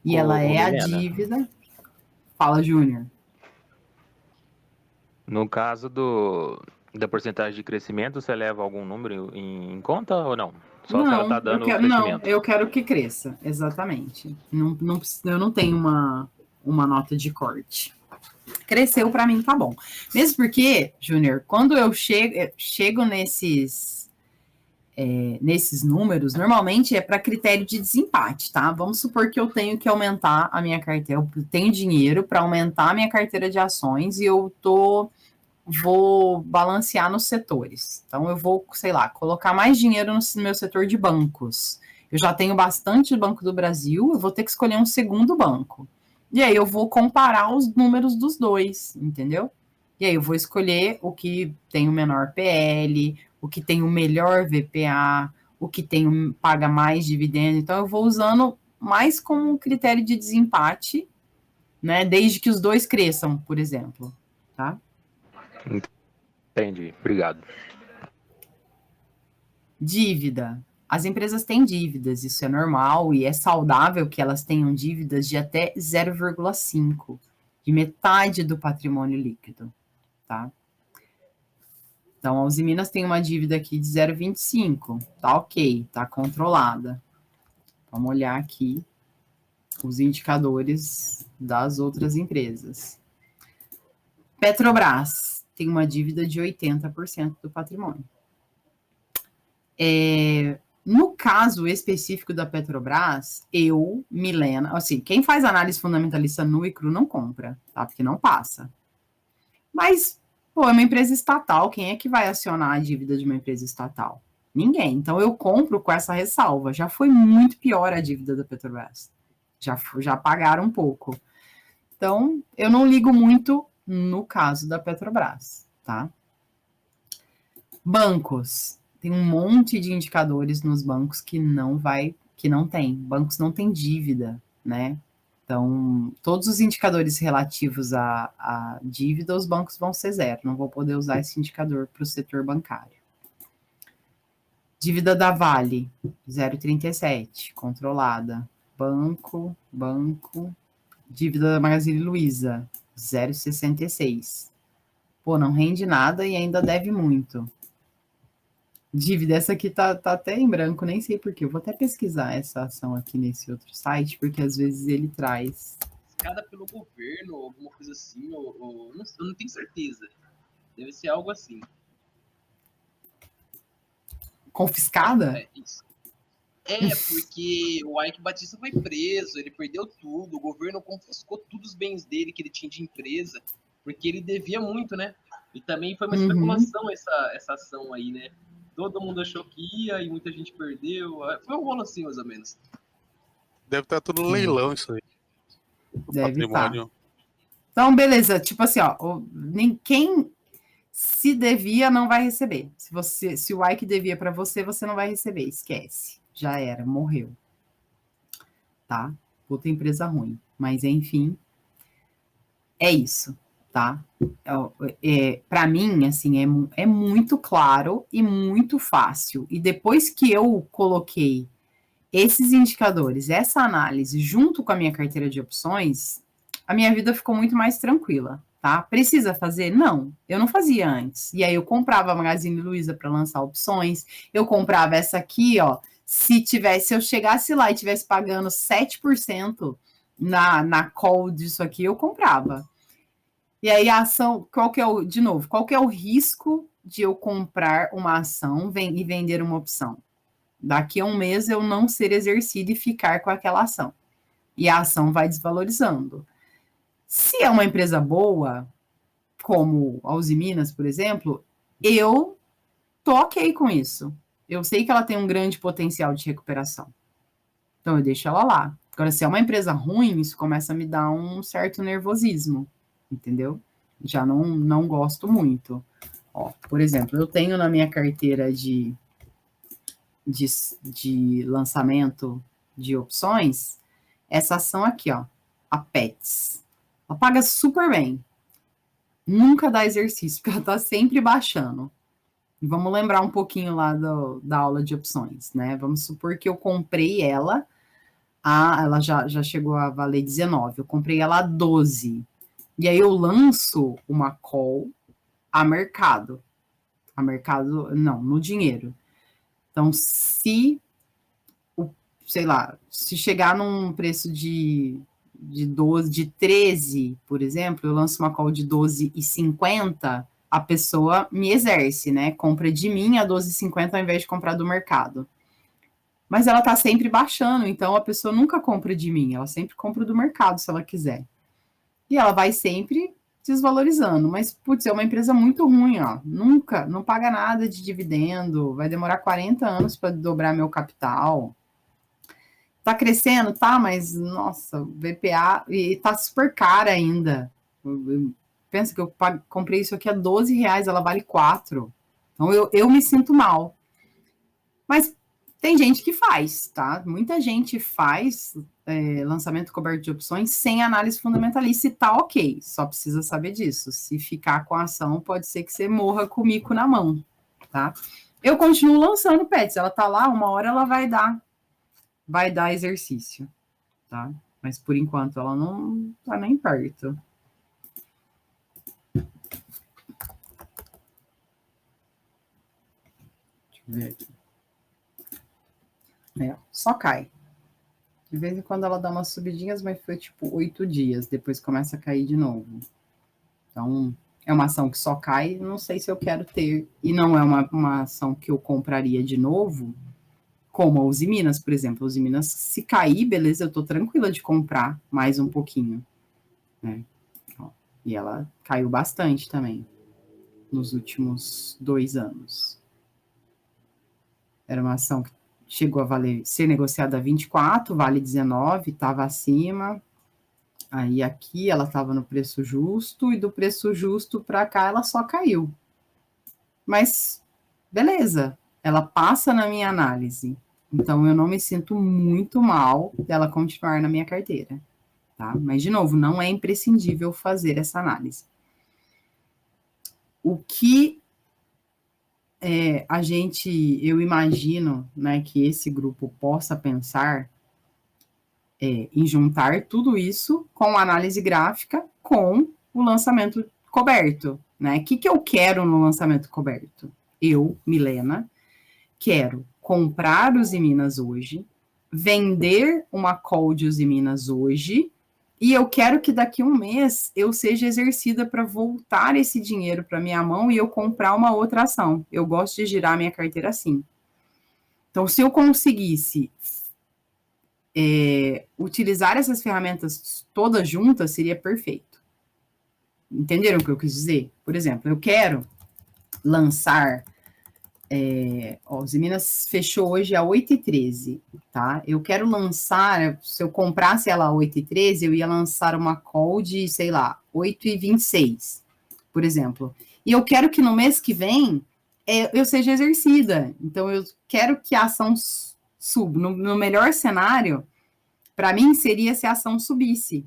E ela é a dívida... Fala, Júnior. No caso da porcentagem de crescimento, você leva algum número em conta ou não? Só não, se ela está dando crescimento? Não, eu quero que cresça, exatamente. Eu não tenho uma nota de corte. Cresceu para mim, tá bom. Mesmo porque, Júnior, quando eu chego nesses nesses números, normalmente é para critério de desempate, tá? Vamos supor que eu tenho que aumentar a minha carteira, eu tenho dinheiro para aumentar a minha carteira de ações e vou balancear nos setores. Então, eu vou, sei lá, colocar mais dinheiro no meu setor de bancos. Eu já tenho bastante Banco do Brasil, eu vou ter que escolher um segundo banco. E aí, eu vou comparar os números dos dois, entendeu? E aí, eu vou escolher o que tem o menor PL, o que tem o melhor VPA, o que paga mais dividendo. Então, eu vou usando mais como critério de desempate, né? Desde que os dois cresçam, por exemplo, tá? Entendi, obrigado. Dívida. As empresas têm dívidas, isso é normal e é saudável que elas tenham dívidas de até 0,5, de metade do patrimônio líquido, tá? Então, a Uzi Minas tem uma dívida aqui de 0,25, tá ok, tá controlada. Vamos olhar aqui os indicadores das outras empresas. Petrobras tem uma dívida de 80% do patrimônio. No caso específico da Petrobras, Milena, assim, quem faz análise fundamentalista nu e cru não compra, tá? Porque não passa. Mas, pô, é uma empresa estatal, quem é que vai acionar a dívida de uma empresa estatal? Ninguém. Então, eu compro com essa ressalva. Já foi muito pior a dívida da Petrobras. Já pagaram um pouco. Então, eu não ligo muito no caso da Petrobras, tá? Bancos. Tem um monte de indicadores nos bancos que não tem. Bancos não têm dívida, né? Então, todos os indicadores relativos à dívida, os bancos vão ser zero. Não vou poder usar esse indicador para o setor bancário. Dívida da Vale, 0,37, controlada. Banco. Dívida da Magazine Luiza, 0,66. Pô, não rende nada e ainda deve muito. Dívida, essa aqui tá até em branco, nem sei porquê. Eu vou até pesquisar essa ação aqui nesse outro site, porque às vezes ele traz. Cada pelo governo, alguma coisa assim, eu não tenho certeza. Deve ser algo assim. Confiscada? É, isso. Porque o Ike Batista foi preso, ele perdeu tudo, o governo confiscou todos os bens dele que ele tinha de empresa, porque ele devia muito, né? E também foi uma especulação essa ação aí, né? Todo mundo achou que ia e muita gente perdeu. Foi um rolo assim, mais ou menos. Deve estar tudo no leilão isso aí. Deve Patrimônio. Tá. Então, beleza. Tipo assim, ó, quem se devia não vai receber. Se o Ike devia para você, você não vai receber. Esquece. Já era, morreu. Tá? Puta empresa ruim. Mas, enfim, é isso, tá? Para mim, assim, é muito claro e muito fácil. E depois que eu coloquei esses indicadores, essa análise, junto com a minha carteira de opções, a minha vida ficou muito mais tranquila, tá? Precisa fazer? Não, eu não fazia antes. E aí eu comprava a Magazine Luiza para lançar opções, eu comprava essa aqui, ó, se eu chegasse lá e tivesse pagando 7% na call disso aqui, eu comprava. E aí a ação, qual que é o risco de eu comprar uma ação e vender uma opção? Daqui a um mês eu não ser exercido e ficar com aquela ação. E a ação vai desvalorizando. Se é uma empresa boa, como a Uzi Minas, por exemplo, eu tô ok com isso. Eu sei que ela tem um grande potencial de recuperação. Então eu deixo ela lá. Agora, se é uma empresa ruim, isso começa a me dar um certo nervosismo, entendeu? Já não gosto muito. Ó, por exemplo, eu tenho na minha carteira de lançamento de opções, essa ação aqui, ó, a Pets. Ela paga super bem. Nunca dá exercício, porque ela tá sempre baixando. E vamos lembrar um pouquinho lá da aula de opções, né? Vamos supor que eu comprei ela, ela já chegou a valer 19, eu comprei ela a 12. E aí eu lanço uma call no dinheiro. Então, se chegar num preço de 13, por exemplo, eu lanço uma call de 12,50, a pessoa me exerce, né? Compra de mim a 12,50 ao invés de comprar do mercado. Mas ela tá sempre baixando, então a pessoa nunca compra de mim, ela sempre compra do mercado, se ela quiser. E ela vai sempre desvalorizando, mas, putz, é uma empresa muito ruim, ó. Nunca, não paga nada de dividendo, vai demorar 40 anos para dobrar meu capital. Tá crescendo, tá, mas, nossa, VPA, e tá super cara ainda. Pensa que eu comprei isso aqui a R$12, ela vale 4. Então, eu me sinto mal. Mas tem gente que faz, tá? Muita gente faz lançamento coberto de opções sem análise fundamentalista e tá ok. Só precisa saber disso. Se ficar com a ação, pode ser que você morra com o mico na mão, tá? Eu continuo lançando pets. Ela tá lá, uma hora ela vai dar exercício, tá? Mas por enquanto ela não tá nem perto. Deixa eu ver aqui. Só cai. De vez em quando ela dá umas subidinhas, mas foi tipo 8 dias, depois começa a cair de novo. Então, é uma ação que só cai, não sei se eu quero ter. E não é uma ação que eu compraria de novo, como a Usiminas, por exemplo. A Usiminas, se cair, beleza, eu tô tranquila de comprar mais um pouquinho. Né? E ela caiu bastante também, nos últimos 2 anos. Era uma ação que chegou a ser negociada a 24, vale 19, estava acima. Aí aqui ela estava no preço justo, e do preço justo para cá ela só caiu. Mas, beleza, ela passa na minha análise. Então, eu não me sinto muito mal dela continuar na minha carteira. Tá? Mas, de novo, não é imprescindível fazer essa análise. O que eu imagino, né, que esse grupo possa pensar em juntar tudo isso com a análise gráfica com o lançamento coberto, né? O que eu quero no lançamento coberto? Eu, Milena, quero comprar Usiminas hoje, vender uma call de Usiminas hoje, e eu quero que daqui a um mês eu seja exercida para voltar esse dinheiro para minha mão e eu comprar uma outra ação. Eu gosto de girar minha carteira assim. Então, se eu conseguisse utilizar essas ferramentas todas juntas, seria perfeito. Entenderam o que eu quis dizer? Por exemplo, eu quero lançar... Usiminas fechou hoje a 8h13, tá? Eu quero lançar, se eu comprasse ela a 8h13, eu ia lançar uma call de, sei lá, 8h26, por exemplo. E eu quero que no mês que vem eu seja exercida. Então, eu quero que a ação suba. No melhor cenário, para mim, seria se a ação subisse.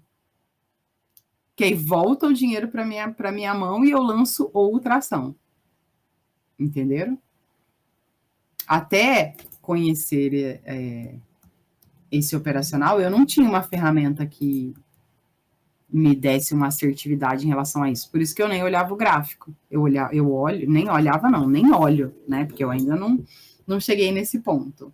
Que aí volta o dinheiro para minha mão e eu lanço outra ação. Entenderam? Até conhecer esse operacional, eu não tinha uma ferramenta que me desse uma assertividade em relação a isso. Por isso que eu nem olhava o gráfico. Nem olho, né? Porque eu ainda não cheguei nesse ponto.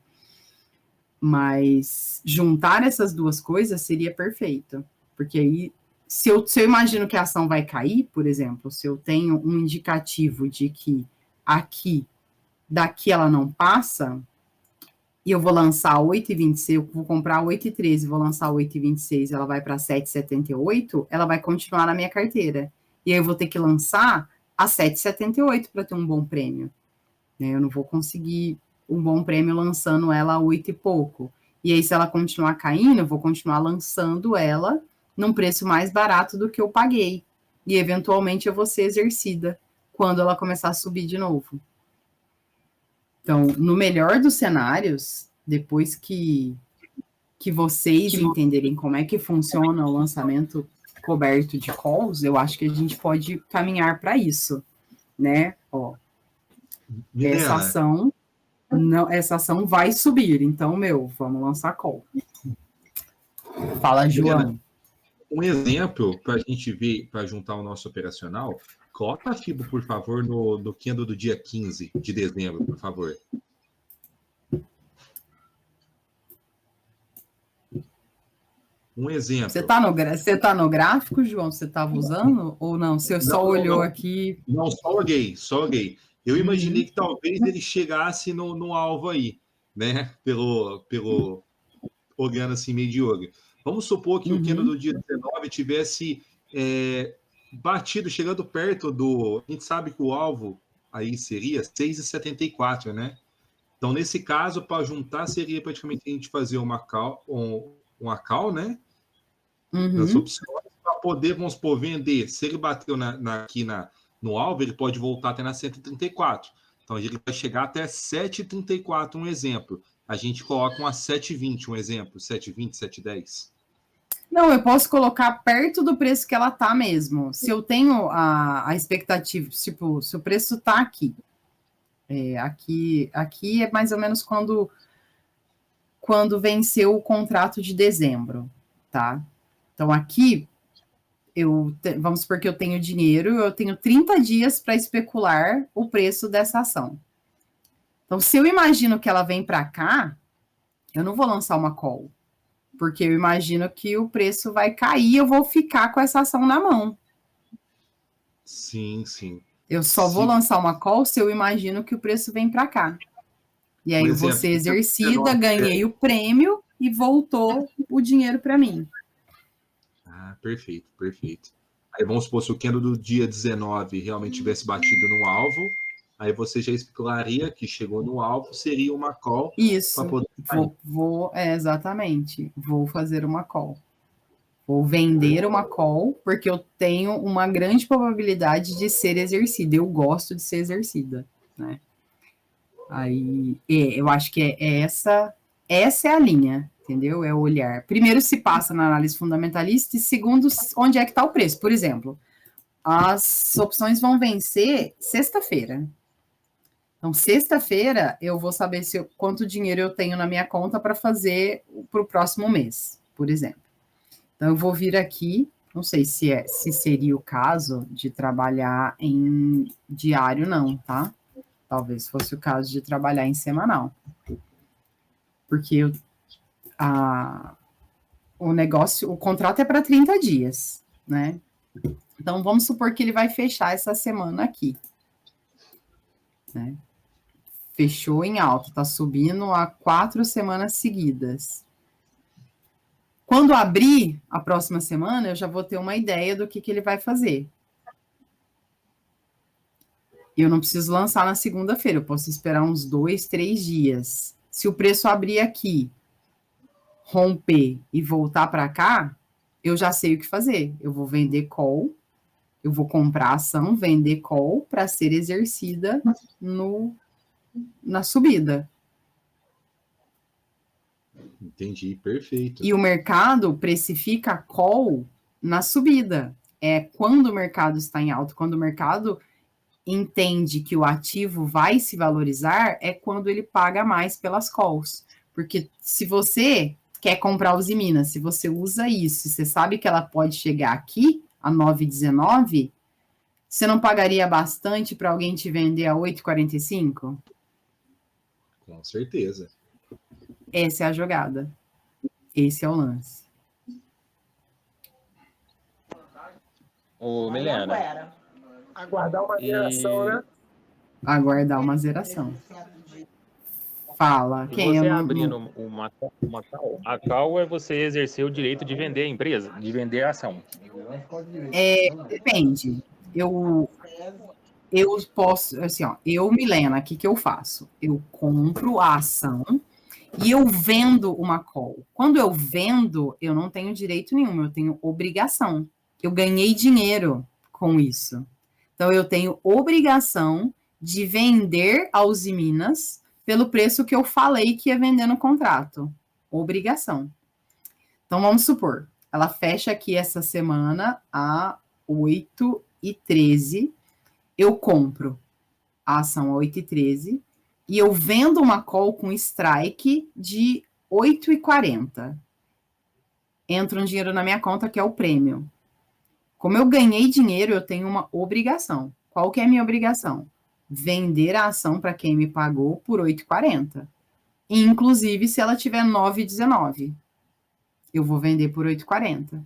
Mas juntar essas duas coisas seria perfeito. Porque aí, se eu imagino que a ação vai cair, por exemplo, se eu tenho um indicativo de que daqui ela não passa, e eu vou lançar 8h26, eu vou comprar 8h13, vou lançar 8h26, ela vai para 7h78, ela vai continuar na minha carteira. E aí eu vou ter que lançar a 7h78 para ter um bom prêmio. Né? Eu não vou conseguir um bom prêmio lançando ela a 8 e pouco. E aí, se ela continuar caindo, eu vou continuar lançando ela num preço mais barato do que eu paguei. E, eventualmente, eu vou ser exercida quando ela começar a subir de novo. Então, no melhor dos cenários, depois que vocês entenderem como é que funciona o lançamento coberto de calls, eu acho que a gente pode caminhar para isso, né? Essa ação vai subir, então, vamos lançar call. Fala, João. Um exemplo para a gente ver, para juntar o nosso operacional, coloca a FIBO, por favor, no candle do dia 15 de dezembro, por favor. Um exemplo. Você tá no gráfico, João? Você estava usando ou não? Você só olhou aqui? Não, só olhei. Eu imaginei que talvez ele chegasse no alvo aí, né? Pelo olhando assim meio de olho. Vamos supor que o Keno do dia 19 tivesse batido, chegando perto do... A gente sabe que o alvo aí seria 6,74, né? Então, nesse caso, para juntar, seria praticamente a gente fazer uma call, né? Nas opções, para poder, vamos supor, vender. Se ele bateu aqui no alvo, ele pode voltar até na 134. Então, ele vai chegar até 7,34, um exemplo. A gente coloca uma 7,20, um exemplo. 7,20, 7,10. Não, eu posso colocar perto do preço que ela tá mesmo. Se eu tenho a expectativa, tipo, se o preço tá aqui. Aqui é mais ou menos quando venceu o contrato de dezembro, tá? Então, aqui, vamos supor que eu tenho dinheiro, eu tenho 30 dias para especular o preço dessa ação. Então, se eu imagino que ela vem para cá, eu não vou lançar uma call, porque eu imagino que o preço vai cair, eu vou ficar com essa ação na mão. Sim. Eu só vou lançar uma call se eu imagino que o preço vem para cá. E aí você exercida, ganhei o prêmio e voltou o dinheiro para mim. Ah, perfeito. Aí vamos supor, se o candle do dia 19 realmente tivesse batido no alvo, aí você já especularia que chegou no alvo, seria uma call. Isso, exatamente. Vou fazer uma call. Vou vender uma call, porque eu tenho uma grande probabilidade de ser exercida. Eu gosto de ser exercida, né? Aí, eu acho que essa é a linha, entendeu? É o olhar. Primeiro, se passa na análise fundamentalista, e segundo, onde é que está o preço. Por exemplo, as opções vão vencer sexta-feira. Então, sexta-feira, eu vou saber quanto dinheiro eu tenho na minha conta para fazer para o próximo mês, por exemplo. Então, eu vou vir aqui, não sei se seria o caso de trabalhar em diário, não, tá? Talvez fosse o caso de trabalhar em semanal. Porque o contrato é para 30 dias, né? Então, vamos supor que ele vai fechar essa semana aqui, né? Fechou em alta, está subindo há 4 semanas seguidas. Quando abrir a próxima semana, eu já vou ter uma ideia do que ele vai fazer. Eu não preciso lançar na segunda-feira, eu posso esperar uns 2, 3 dias. Se o preço abrir aqui, romper e voltar para cá, eu já sei o que fazer. Eu vou vender call, eu vou comprar ação, vender call para ser exercida na subida. Entendi, perfeito. E o mercado precifica a call na subida. É quando o mercado está em alta, quando o mercado entende que o ativo vai se valorizar, é quando ele paga mais pelas calls. Porque se você quer comprar Uzi Minas, se você usa isso, você sabe que ela pode chegar aqui, a 9,19, você não pagaria bastante para alguém te vender a 8,45? Com certeza. Essa é a jogada. Esse é o lance. Ô, Milena. Aguardar uma geração, né? Aguardar uma zeração. Fala. Quem você abrindo uma call, a call é você exercer o direito de vender a empresa, de vender a ação. Depende. Eu posso, assim, Milena, o que eu faço? Eu compro a ação e eu vendo uma call. Quando eu vendo, eu não tenho direito nenhum, eu tenho obrigação. Eu ganhei dinheiro com isso. Então, eu tenho obrigação de vender a Uzi Minas pelo preço que eu falei que ia vender no contrato. Obrigação. Então, vamos supor, ela fecha aqui essa semana a 8,13. Eu compro a ação a 8,13 e eu vendo uma call com strike de 8,40. Entra um dinheiro na minha conta que é o prêmio. Como eu ganhei dinheiro, eu tenho uma obrigação. Qual que é a minha obrigação? Vender a ação para quem me pagou por 8,40. Inclusive se ela tiver 9,19. eu vou vender por 8,40.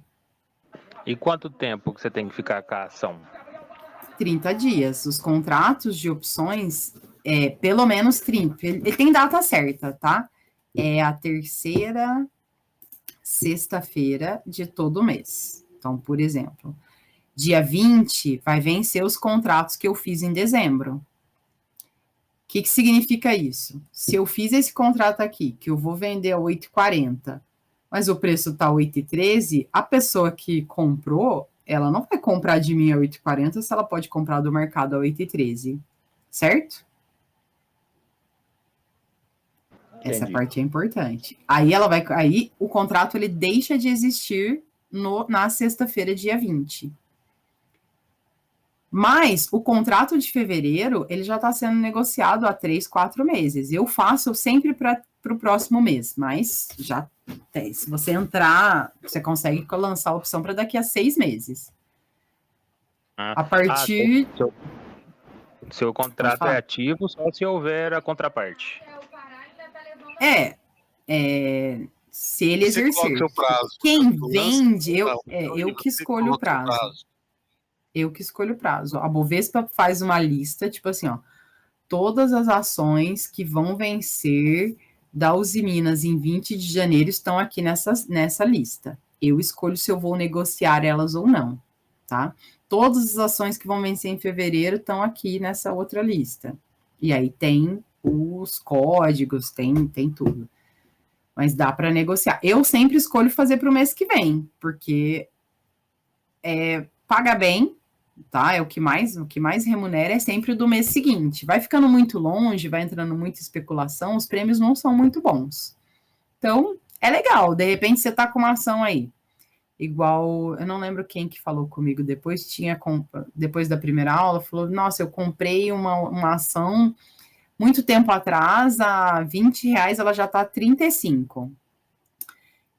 E quanto tempo que você tem que ficar com a ação? 30 dias. Os contratos de opções, pelo menos 30. Ele tem data certa, tá? É a terceira sexta-feira de todo mês. Então, por exemplo, dia 20 vai vencer os contratos que eu fiz em dezembro. O que significa isso? Se eu fiz esse contrato aqui, que eu vou vender a 8,40, mas o preço está 8,13, a pessoa que comprou, ela não vai comprar de mim a 8,40 se ela pode comprar do mercado a 8,13, certo? Essa Entendi. parte é importante. Aí o contrato ele deixa de existir na sexta-feira, dia 20. Mas o contrato de fevereiro, ele já está sendo negociado há 3, 4 meses. Eu faço sempre para o próximo mês, mas já tem. Se você entrar, você consegue lançar a opção para daqui a 6 meses. A partir... Seu contrato é ativo só se houver a contraparte. Se ele exercer. Quem vende, eu que escolho o prazo. Eu que escolho o prazo. A Bovespa faz uma lista, tipo assim, ó, todas as ações que vão vencer da Uzi Minas em 20 de janeiro estão aqui nessa lista. Eu escolho se eu vou negociar elas ou não, tá? Todas as ações que vão vencer em fevereiro estão aqui nessa outra lista. E aí tem os códigos, tem tudo. Mas dá para negociar. Eu sempre escolho fazer para o mês que vem, porque paga bem, tá? O que mais remunera é sempre o do mês seguinte. Vai ficando muito longe, vai entrando muita especulação, os prêmios não são muito bons. Então, é legal. De repente, você tá com uma ação aí. Igual, eu não lembro quem que falou comigo depois, depois da primeira aula, falou, nossa, eu comprei uma ação muito tempo atrás, a R$20, ela já tá 35.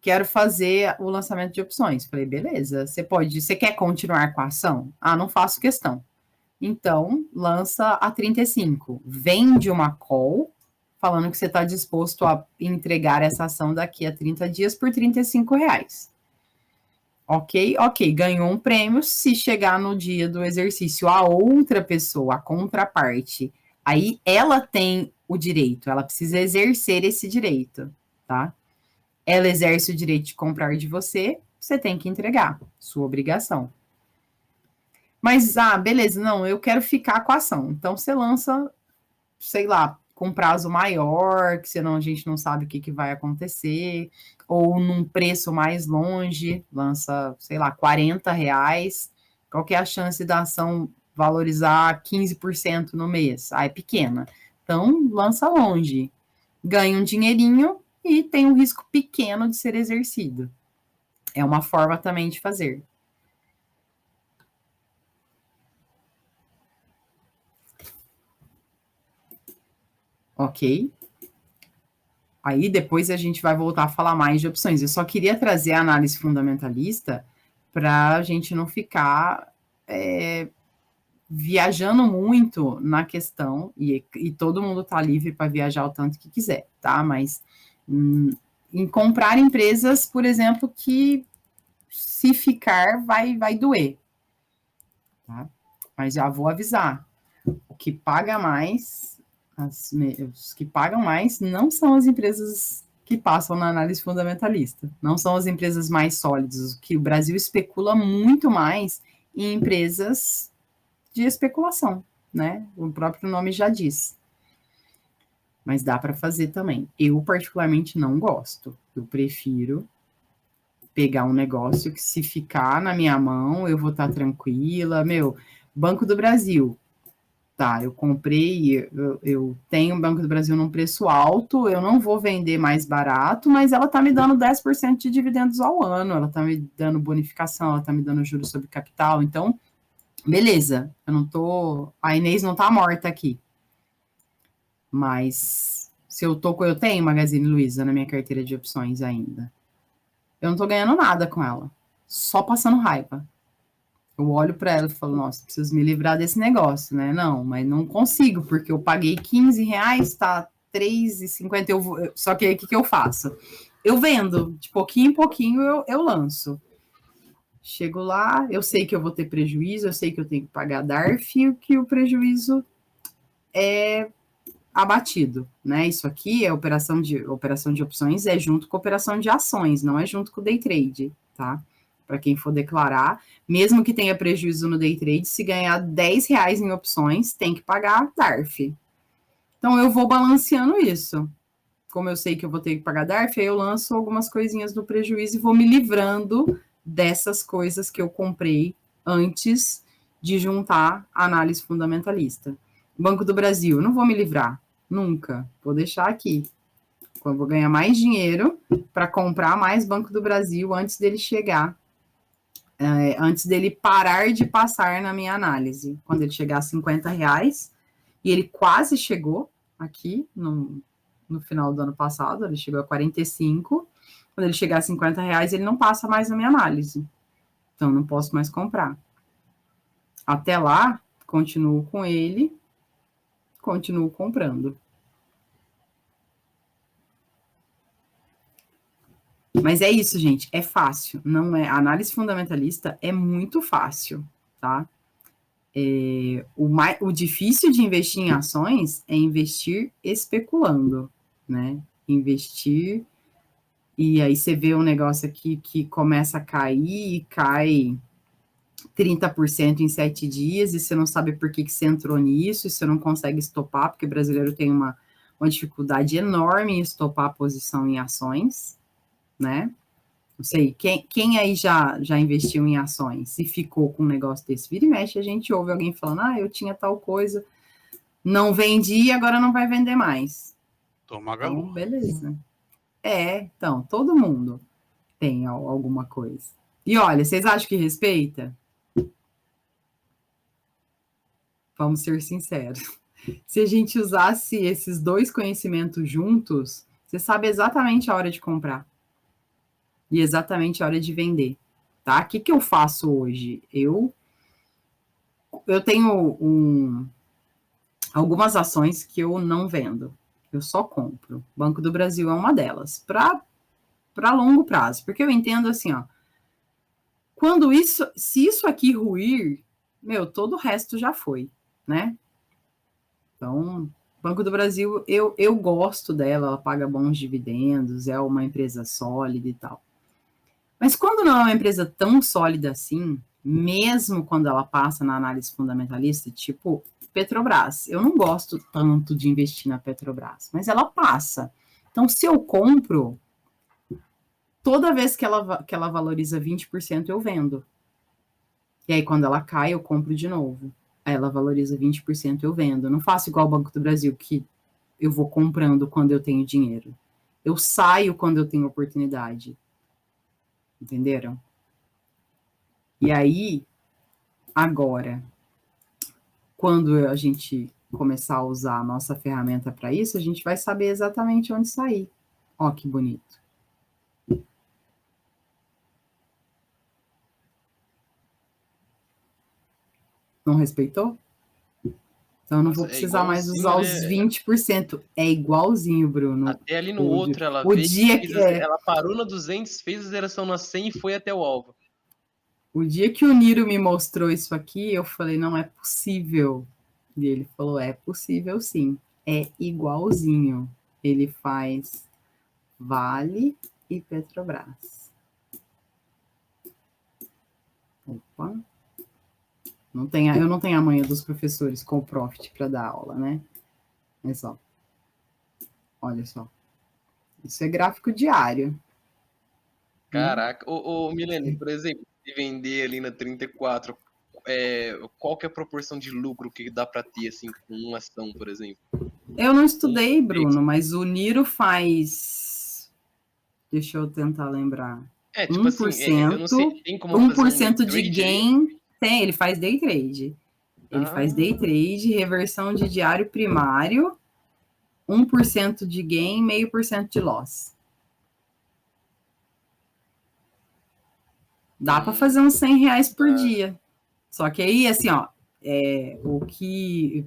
Quero fazer o lançamento de opções. Falei, beleza, você quer continuar com a ação? Ah, não faço questão. Então, lança a 35. Vende uma call, falando que você está disposto a entregar essa ação daqui a 30 dias por R$35. Ok, ganhou um prêmio. Se chegar no dia do exercício a outra pessoa, a contraparte, aí ela tem o direito, ela precisa exercer esse direito, tá? Ela exerce o direito de comprar de você, você tem que entregar, sua obrigação. Mas, beleza, não, eu quero ficar com a ação. Então, você lança, sei lá, com prazo maior, que senão a gente não sabe o que vai acontecer, ou num preço mais longe, lança, sei lá, R$40. Qual que é a chance da ação valorizar 15% no mês? É pequena. Então, lança longe. Ganha um dinheirinho, e tem um risco pequeno de ser exercido. É uma forma também de fazer. Ok? Aí depois a gente vai voltar a falar mais de opções. Eu só queria trazer a análise fundamentalista para a gente não ficar viajando muito na questão, e todo mundo está livre para viajar o tanto que quiser, tá? Mas em comprar empresas, por exemplo, que se ficar vai doer, tá? Mas já vou avisar, o que paga mais, os que pagam mais não são as empresas que passam na análise fundamentalista, não são as empresas mais sólidas, o que o Brasil especula muito mais em empresas de especulação, né? O próprio nome já diz. Mas dá para fazer também. Eu, particularmente, não gosto. Eu prefiro pegar um negócio que, se ficar na minha mão, eu vou estar tranquila. Banco do Brasil. Tá, eu comprei, eu tenho o Banco do Brasil num preço alto, eu não vou vender mais barato, mas ela tá me dando 10% de dividendos ao ano, ela tá me dando bonificação, ela tá me dando juros sobre capital. Então, beleza, a Inês não tá morta aqui. Mas se eu tenho Magazine Luiza na minha carteira de opções ainda. Eu não tô ganhando nada com ela. Só passando raiva. Eu olho para ela e falo, nossa, preciso me livrar desse negócio, né? Não, mas não consigo, porque eu paguei R$15, tá R$3,50. Só que aí o que eu faço? eu vendo, de pouquinho em pouquinho eu lanço. Chego lá, eu sei que eu vou ter prejuízo, eu sei que eu tenho que pagar DARF e que o prejuízo é abatido, né? Isso aqui é operação de opções, é junto com operação de ações, não é junto com o day trade, tá? Para quem for declarar, mesmo que tenha prejuízo no day trade, se ganhar R$10 em opções, tem que pagar DARF. Então, eu vou balanceando isso. Como eu sei que eu vou ter que pagar DARF, aí eu lanço algumas coisinhas do prejuízo e vou me livrando dessas coisas que eu comprei antes de juntar a análise fundamentalista. Banco do Brasil, não vou me livrar, nunca. Vou deixar aqui. Eu vou ganhar mais dinheiro para comprar mais Banco do Brasil antes dele chegar, antes dele parar de passar na minha análise. Quando ele chegar a R$50, e ele quase chegou aqui no final do ano passado, ele chegou a 45. Quando ele chegar a R$50, ele não passa mais na minha análise. Então, não posso mais comprar. Até lá, continuo com ele, continuo comprando. Mas é isso, gente, é fácil, não é? A análise fundamentalista é muito fácil, tá? O difícil de investir em ações é investir especulando, né? Investir, e aí você vê um negócio aqui que começa a cair, e cai 30% em 7 dias, e você não sabe por que você entrou nisso, e você não consegue estopar, porque o brasileiro tem uma dificuldade enorme em estopar a posição em ações, né? Não sei, quem aí já investiu em ações e ficou com um negócio desse? Vira e mexe, a gente ouve alguém falando, eu tinha tal coisa, não vendi, agora não vai vender mais. Toma então, galô. Beleza. Então, todo mundo tem alguma coisa. E olha, vocês acham que respeita? Vamos ser sinceros. Se a gente usasse esses dois conhecimentos juntos, você sabe exatamente a hora de comprar. E exatamente a hora de vender, tá? O que eu faço hoje? Eu tenho algumas ações que eu não vendo, eu só compro. Banco do Brasil é uma delas, para longo prazo, porque eu entendo assim, se isso aqui ruir, todo o resto já foi, né? Então, Banco do Brasil, eu gosto dela, ela paga bons dividendos, é uma empresa sólida e tal. Mas quando não é uma empresa tão sólida assim, mesmo quando ela passa na análise fundamentalista, tipo Petrobras, eu não gosto tanto de investir na Petrobras, mas ela passa. Então, se eu compro, toda vez que ela valoriza 20%, eu vendo. E aí, quando ela cai, eu compro de novo. Aí ela valoriza 20%, eu vendo. Eu não faço igual o Banco do Brasil, que eu vou comprando quando eu tenho dinheiro. Eu saio quando eu tenho oportunidade. Entenderam? E aí, agora, quando a gente começar a usar a nossa ferramenta para isso, a gente vai saber exatamente onde sair. Ó, que bonito. Não respeitou? Então, eu não vou precisar mais usar os 20%. É igualzinho, Bruno. Até ali no outro, ela ela parou na 200, fez a zeração na 100 e foi até o alvo. O dia que o Niro me mostrou isso aqui, eu falei, não é possível. E ele falou, é possível sim. É igualzinho. Ele faz Vale e Petrobras. Opa. Eu não tenho a manha dos professores com o Profit para dar aula, né? Mas só. Olha só. Isso é gráfico diário. Caraca. Ô Milene, por exemplo, se vender ali na 34, qual que é a proporção de lucro que dá para ter, assim, com uma ação, por exemplo? Eu não estudei, Bruno, mas o Niro faz... Deixa eu tentar lembrar. Tipo 1%, assim, eu não sei, tem como 1% de gain... Tem, ele faz day trade. Ele faz day trade, reversão de diário primário, 1% de gain, 0,5% de loss. Dá para fazer uns R$100 por dia. Só que aí, assim, porque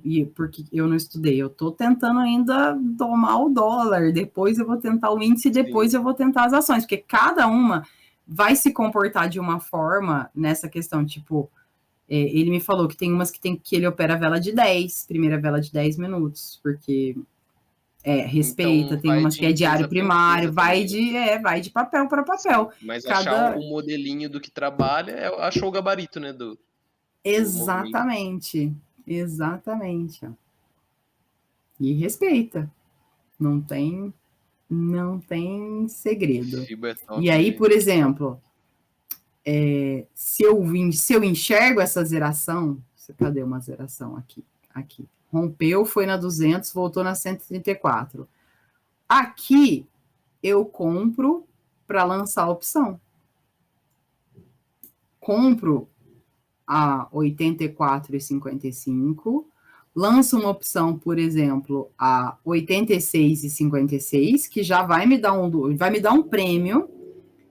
eu não estudei, eu estou tentando ainda tomar o dólar, depois eu vou tentar o índice, depois eu vou tentar as ações, porque cada uma vai se comportar de uma forma nessa questão, tipo, ele me falou que tem umas que ele opera a vela de 10, primeira vela de 10 minutos, porque respeita, Então, tem vai umas de que é diário empresa pra primário, empresa também. vai de papel para papel. Mas achar Cada... o modelinho do que trabalha, achou o gabarito, né, do movimento. Exatamente. Ó. E respeita. Não tem segredo. FIBA é top, E aí, gente. por exemplo, se eu enxergo essa zeração, cadê uma zeração aqui? Rompeu, foi na 200, voltou na 134. Aqui eu compro para lançar a opção. Compro a 84,55, lanço uma opção, por exemplo, a 86,56, que já vai me dar um prêmio,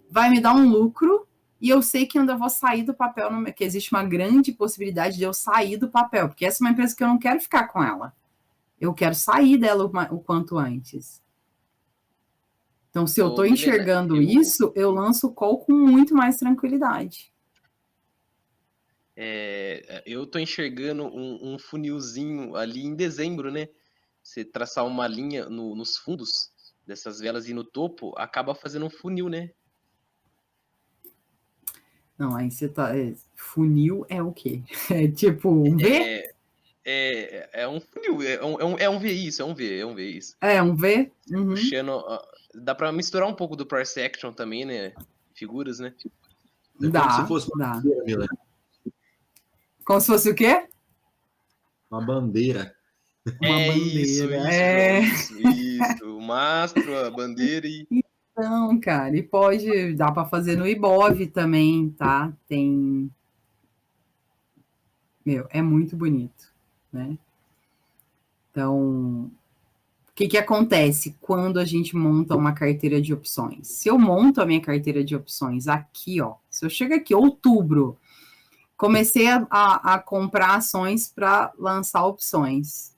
vai me dar um lucro, e eu sei que ainda vou sair do papel, que existe uma grande possibilidade de eu sair do papel, porque essa é uma empresa que eu não quero ficar com ela. Eu quero sair dela o quanto antes. Então, se eu estou enxergando isso, eu lanço o call com muito mais tranquilidade. Eu tô enxergando um funilzinho ali em dezembro, né? Você traçar uma linha nos fundos dessas velas e no topo, acaba fazendo um funil, né? Não, aí você tá... funil é o quê? É tipo um V? É um funil, é um V isso, é um V isso. É um V? Uhum. Puxando, dá pra misturar um pouco do price action também, né? Figuras, né? Como se fosse uma bandeira, Milena. Como se fosse o quê? Uma bandeira. Isso. O mastro, a bandeira e... Então, cara, e dá para fazer no Ibov também, tá? É muito bonito, né? Então, o que acontece quando a gente monta uma carteira de opções? Se eu monto a minha carteira de opções aqui, ó, se eu chego aqui, outubro, comecei a comprar ações para lançar opções.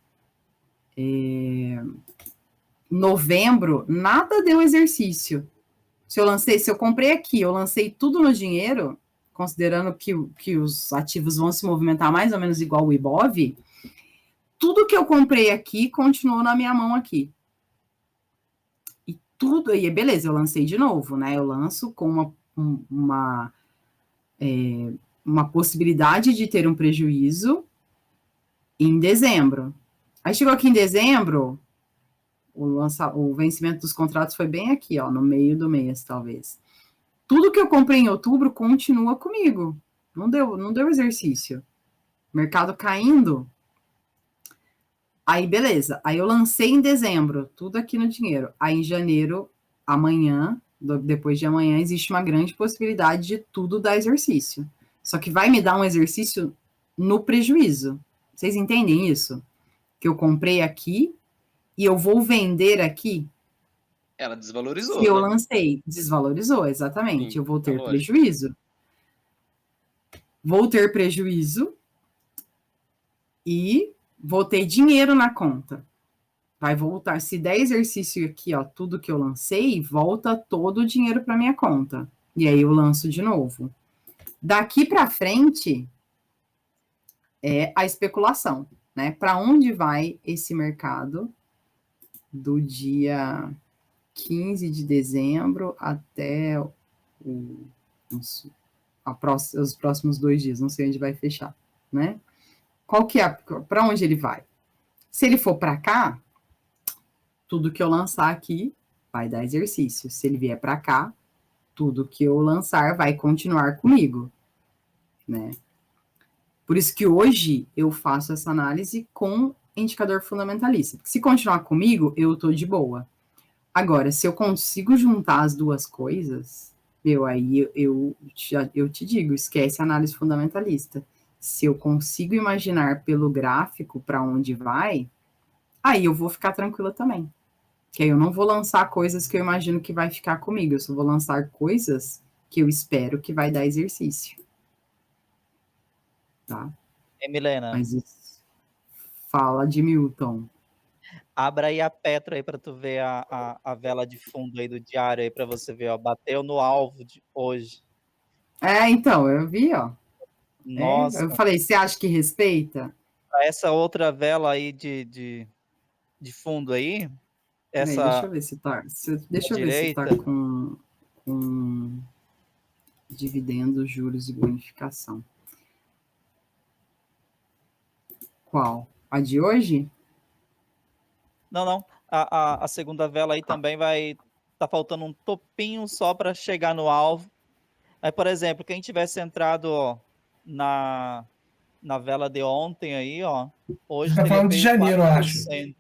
Novembro, nada deu exercício. Se eu comprei aqui, eu lancei tudo no dinheiro, considerando que os ativos vão se movimentar mais ou menos igual o Ibov, tudo que eu comprei aqui continuou na minha mão aqui. E beleza, eu lancei de novo, né? Eu lanço com uma possibilidade de ter um prejuízo em dezembro. Aí chegou aqui em dezembro, o vencimento dos contratos foi bem aqui, ó, no meio do mês, talvez. Tudo que eu comprei em outubro continua comigo. Não deu exercício. Mercado caindo. Aí, beleza. Aí eu lancei em dezembro, tudo aqui no dinheiro. Aí, em janeiro, amanhã, depois de amanhã, existe uma grande possibilidade de tudo dar exercício. Só que vai me dar um exercício no prejuízo. Vocês entendem isso? Que eu comprei aqui e eu vou vender aqui. Ela desvalorizou. Se eu lancei, desvalorizou, exatamente. Sim, eu vou ter prejuízo. Vou ter prejuízo e vou ter dinheiro na conta. Vai voltar. Se der exercício aqui, ó, tudo que eu lancei, volta todo o dinheiro para minha conta. E aí eu lanço de novo. Daqui para frente é a especulação, né? Para onde vai esse mercado do dia 15 de dezembro até os próximos 2 dias, não sei onde vai fechar, né? Para onde ele vai? Se ele for para cá, tudo que eu lançar aqui vai dar exercício. Se ele vier para cá, tudo que eu lançar vai continuar comigo, né? Por isso que hoje eu faço essa análise com indicador fundamentalista. Porque se continuar comigo, eu tô de boa. Agora, se eu consigo juntar as duas coisas, aí eu te digo, esquece a análise fundamentalista. Se eu consigo imaginar pelo gráfico para onde vai, aí eu vou ficar tranquila também. Que aí eu não vou lançar coisas que eu imagino que vai ficar comigo, eu só vou lançar coisas que eu espero que vai dar exercício. Tá? Hein, Milena? Mas isso fala de Milton. Abra aí a Petro aí para tu ver a vela de fundo aí do diário aí para você ver, ó. Bateu no alvo de hoje. Então, eu vi, ó. Nossa. Eu falei, você acha que respeita? Essa outra vela aí de fundo aí, essa Deixa eu ver se tá. Deixa eu ver se tá direita. com dividendos, juros e bonificação. Qual? A de hoje? Não. A segunda vela aí também vai. Tá faltando um topinho só para chegar no alvo. Aí, por exemplo, quem tivesse entrado ó, na vela de ontem aí, ó. Hoje Você tá teria falando de pego janeiro, eu 4%.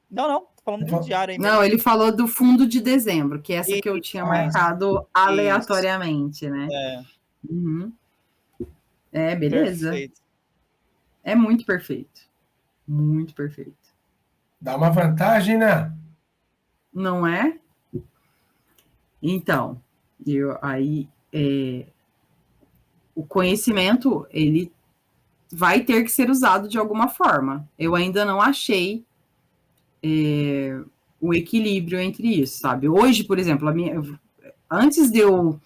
Não, tô falando do diário aí mesmo. Não, ele falou do fundo de dezembro, que é essa que eu tinha marcado aleatoriamente, né? Uhum. Beleza. Perfeito. É muito perfeito. Muito perfeito. Dá uma vantagem, né? Não é? Então, o conhecimento, ele vai ter que ser usado de alguma forma. Eu ainda não achei o equilíbrio entre isso, sabe? Hoje, por exemplo, antes de eu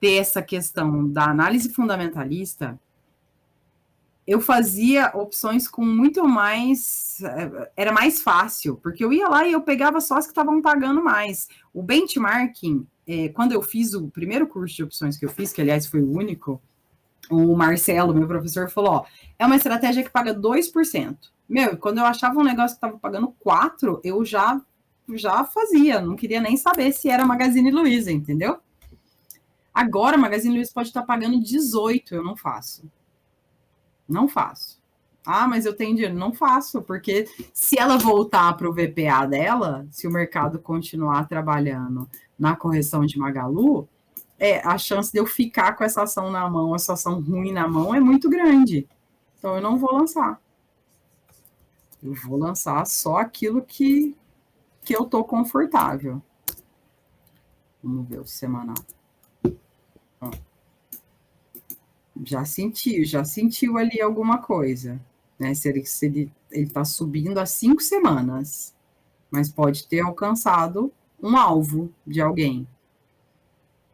ter essa questão da análise fundamentalista, eu fazia opções com muito mais... Era mais fácil, porque eu ia lá e eu pegava só as que estavam pagando mais. O benchmarking, quando eu fiz o primeiro curso de opções que eu fiz, que aliás foi o único, o Marcelo, meu professor, falou, ó, é uma estratégia que paga 2%. Meu, quando eu achava um negócio que estava pagando 4%, eu já fazia, não queria nem saber se era Magazine Luiza, entendeu? Agora, Magazine Luiza pode estar pagando 18%, eu não faço. Não faço. Ah, mas eu tenho dinheiro. Não faço, porque se ela voltar para o VPA dela, se o mercado continuar trabalhando na correção de Magalu, a chance de eu ficar com essa ação na mão, essa ação ruim na mão, é muito grande. Então, eu não vou lançar. Eu vou lançar só aquilo que eu estou confortável. Vamos ver o semanal. Ó. Já sentiu ali alguma coisa, né? Se ele está subindo há 5 semanas, mas pode ter alcançado um alvo de alguém.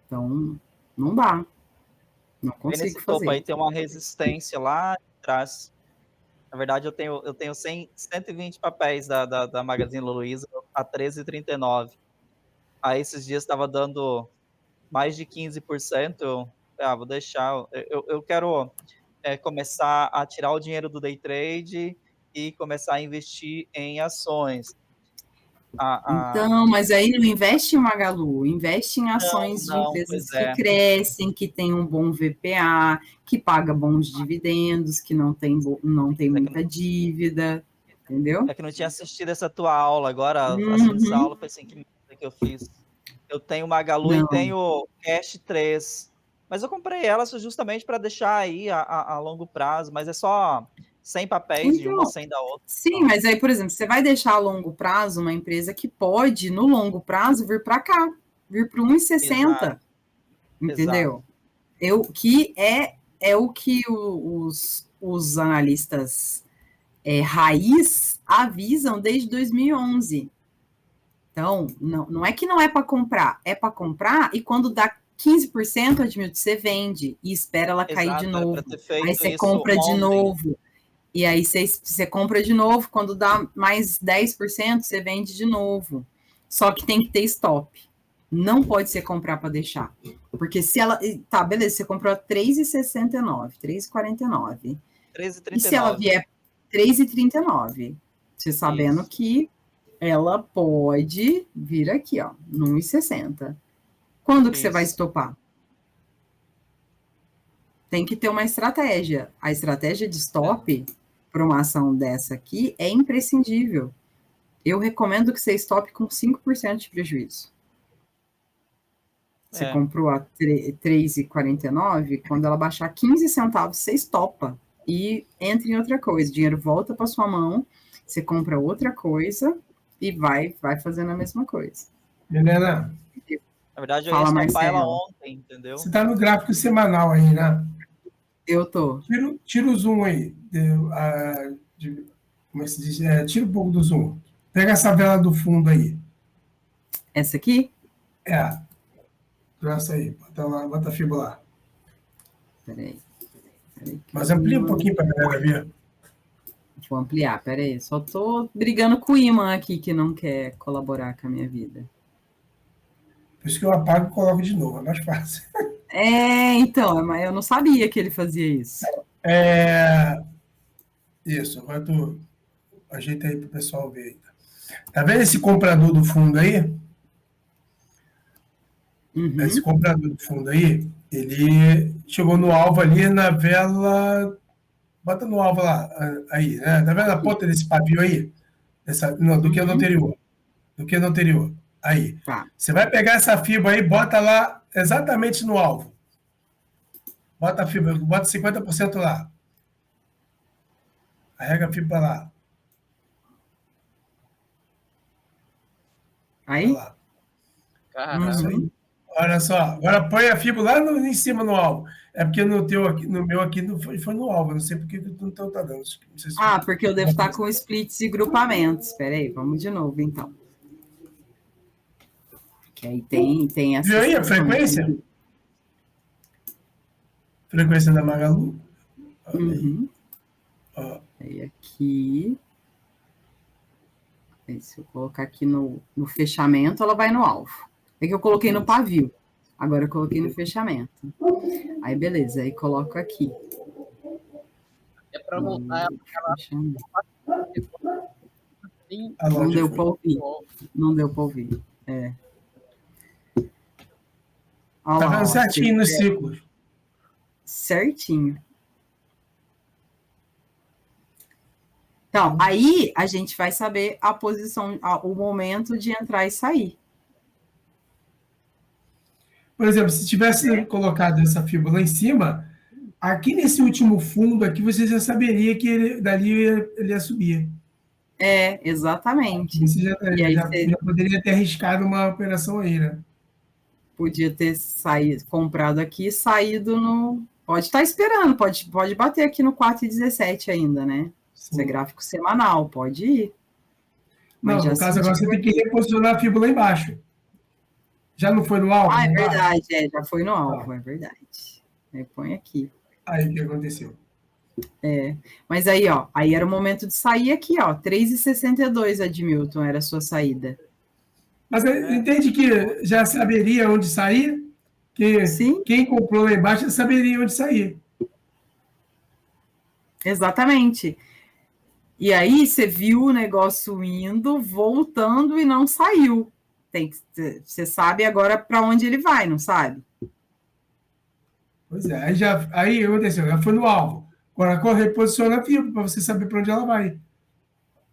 Então, não dá. Não consigo nesse fazer. topo aí tem uma resistência lá atrás. Na verdade, eu tenho 120 papéis da Magazine Luiza a 13,39. Aí esses dias estava dando mais de 15%. Vou deixar. Eu quero começar a tirar o dinheiro do day trade e começar a investir em ações. Então, mas aí não investe em Magalu, investe em ações de empresas que crescem, que tem um bom VPA, que paga bons dividendos, que não tem muita dívida, entendeu? É que não tinha assistido essa tua aula, agora assistindo essa aula, foi assim que eu fiz. Eu tenho Magalu e tenho Cash 3, mas eu comprei elas justamente para deixar aí a longo prazo, mas é só 100 papéis de uma, 100 da outra. Sim, mas aí, por exemplo, você vai deixar a longo prazo uma empresa que pode, no longo prazo, vir para cá, vir para 1,60, entendeu? Que é o que os analistas raiz avisam desde 2011. Então, não é que não é para comprar, é para comprar e quando dá 15%, Admilton, você vende e espera ela cair de novo. Aí você compra de novo. E aí você compra de novo, quando dá mais 10%, você vende de novo. Só que tem que ter stop. Não pode ser comprar para deixar. Porque se ela... Tá, beleza, você comprou a 3,69, 3,49. 3,39. E se ela vier 3,39? Você sabendo que ela pode vir aqui, ó, no 1,60. Quando que você vai estopar? Tem que ter uma estratégia. A estratégia de stop para uma ação dessa aqui é imprescindível. Eu recomendo que você stop com 5% de prejuízo. Você comprou a 3,49, quando ela baixar 15 centavos, você estopa e entra em outra coisa. O dinheiro volta para sua mão, você compra outra coisa e vai fazendo a mesma coisa. Helena, na verdade, eu ia estopar ela ontem, entendeu? Você está no gráfico semanal aí, né? Eu tô. Tira o zoom aí. Como é que se diz? Tira um pouco do zoom. Pega essa vela do fundo aí. Essa aqui? Essa aí. Bota a fibra lá. Peraí. Mas amplia um pouquinho para a galera ver. Vou ampliar, peraí. Só tô brigando com o imã aqui, que não quer colaborar com a minha vida. Por isso que eu apago e coloco de novo. É mais fácil. Então, mas eu não sabia que ele fazia isso. Isso. Agora tu ajeita aí para o pessoal ver. Tá vendo esse comprador do fundo aí? Uhum. Esse comprador do fundo aí, ele chegou no alvo ali na vela. Bota no alvo lá, aí, né? Tá vendo a ponta desse pavio aí? Do que no anterior. Do que no anterior. Aí. Tá. Você vai pegar essa fibra aí, bota lá exatamente no alvo. Bota a fibra, bota 50% lá. Carrega a fibra lá. Aí? Lá. Caralho. Isso aí. Olha só, agora põe a fibra lá em cima no alvo. É porque no meu aqui não foi no alvo, não sei porque tu não tá dando. Não sei se porque eu devo estar com splits e grupamentos. Espera aí, vamos de novo, então. Que aí tem essa... Viu aí a frequência? Frequência da Magalu. Uhum. Aí aqui... Aí, se eu colocar aqui no fechamento, ela vai no alvo. É que eu coloquei no pavio. Agora eu coloquei no fechamento. Aí, beleza. Aí coloco aqui. É para voltar Não deu para ouvir. Não deu para ouvir. Tá vendo certinho nos ciclos. Certinho. Então, aí a gente vai saber a posição, o momento de entrar e sair. Por exemplo, se tivesse colocado essa fibra lá em cima, aqui nesse último fundo aqui, você já saberia que dali ele ia subir. Exatamente. Você já poderia ter arriscado uma operação aí, né? Podia ter comprado aqui e saído no... Pode estar esperando, pode bater aqui no 4,17 ainda, né? Isso é gráfico semanal, pode ir. Mas no caso agora você tem que reposicionar a fibra lá embaixo. Já não foi no alvo? É verdade, já foi no alvo, é verdade. Aí põe aqui. Aí o que aconteceu? Mas aí, ó, aí era o momento de sair aqui, ó, 3,62, Edmilton, era a sua saída. Mas entende que já saberia onde sair? Que Sim. Quem comprou lá embaixo já saberia onde sair. Exatamente. E aí você viu o negócio indo, voltando e não saiu. Você sabe agora para onde ele vai, não sabe? Pois é, aí aconteceu, já foi no alvo. Agora reposiciona a fibra para você saber para onde ela vai.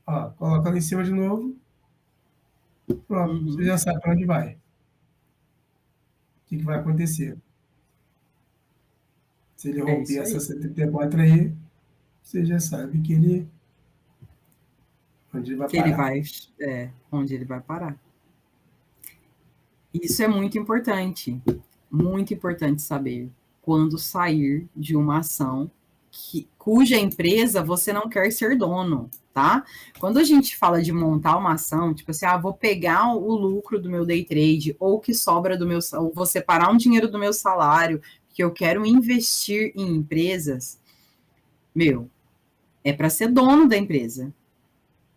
Ó, coloca ela em cima de novo. Pronto, você já sabe para onde vai. O que vai acontecer? Se ele romper essa 74 aí, você já sabe que ele... Onde ele vai parar. Onde ele vai parar. Isso é muito importante saber quando sair de uma ação cuja empresa você não quer ser dono, tá? Quando a gente fala de montar uma ação, tipo assim, vou pegar o lucro do meu day trade, ou o que sobra do meu, ou vou separar um dinheiro do meu salário, que eu quero investir em empresas, é para ser dono da empresa.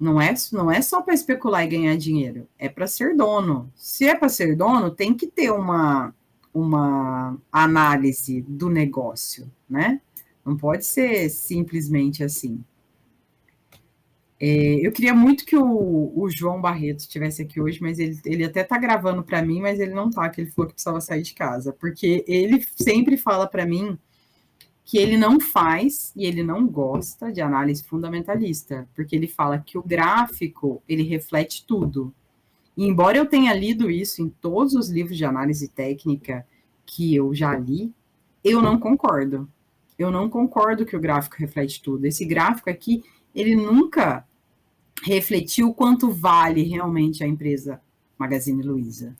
Não é só para especular e ganhar dinheiro, é para ser dono. Se é para ser dono, tem que ter uma análise do negócio, né? Não pode ser simplesmente assim. Eu queria muito que o João Barreto estivesse aqui hoje, mas ele até está gravando para mim, mas ele não está, que ele falou que precisava sair de casa, porque ele sempre fala para mim que ele não faz e ele não gosta de análise fundamentalista, porque ele fala que o gráfico, ele reflete tudo. E embora eu tenha lido isso em todos os livros de análise técnica que eu já li, eu não concordo. Eu não concordo que o gráfico reflete tudo. Esse gráfico aqui, ele nunca refletiu quanto vale realmente a empresa Magazine Luiza,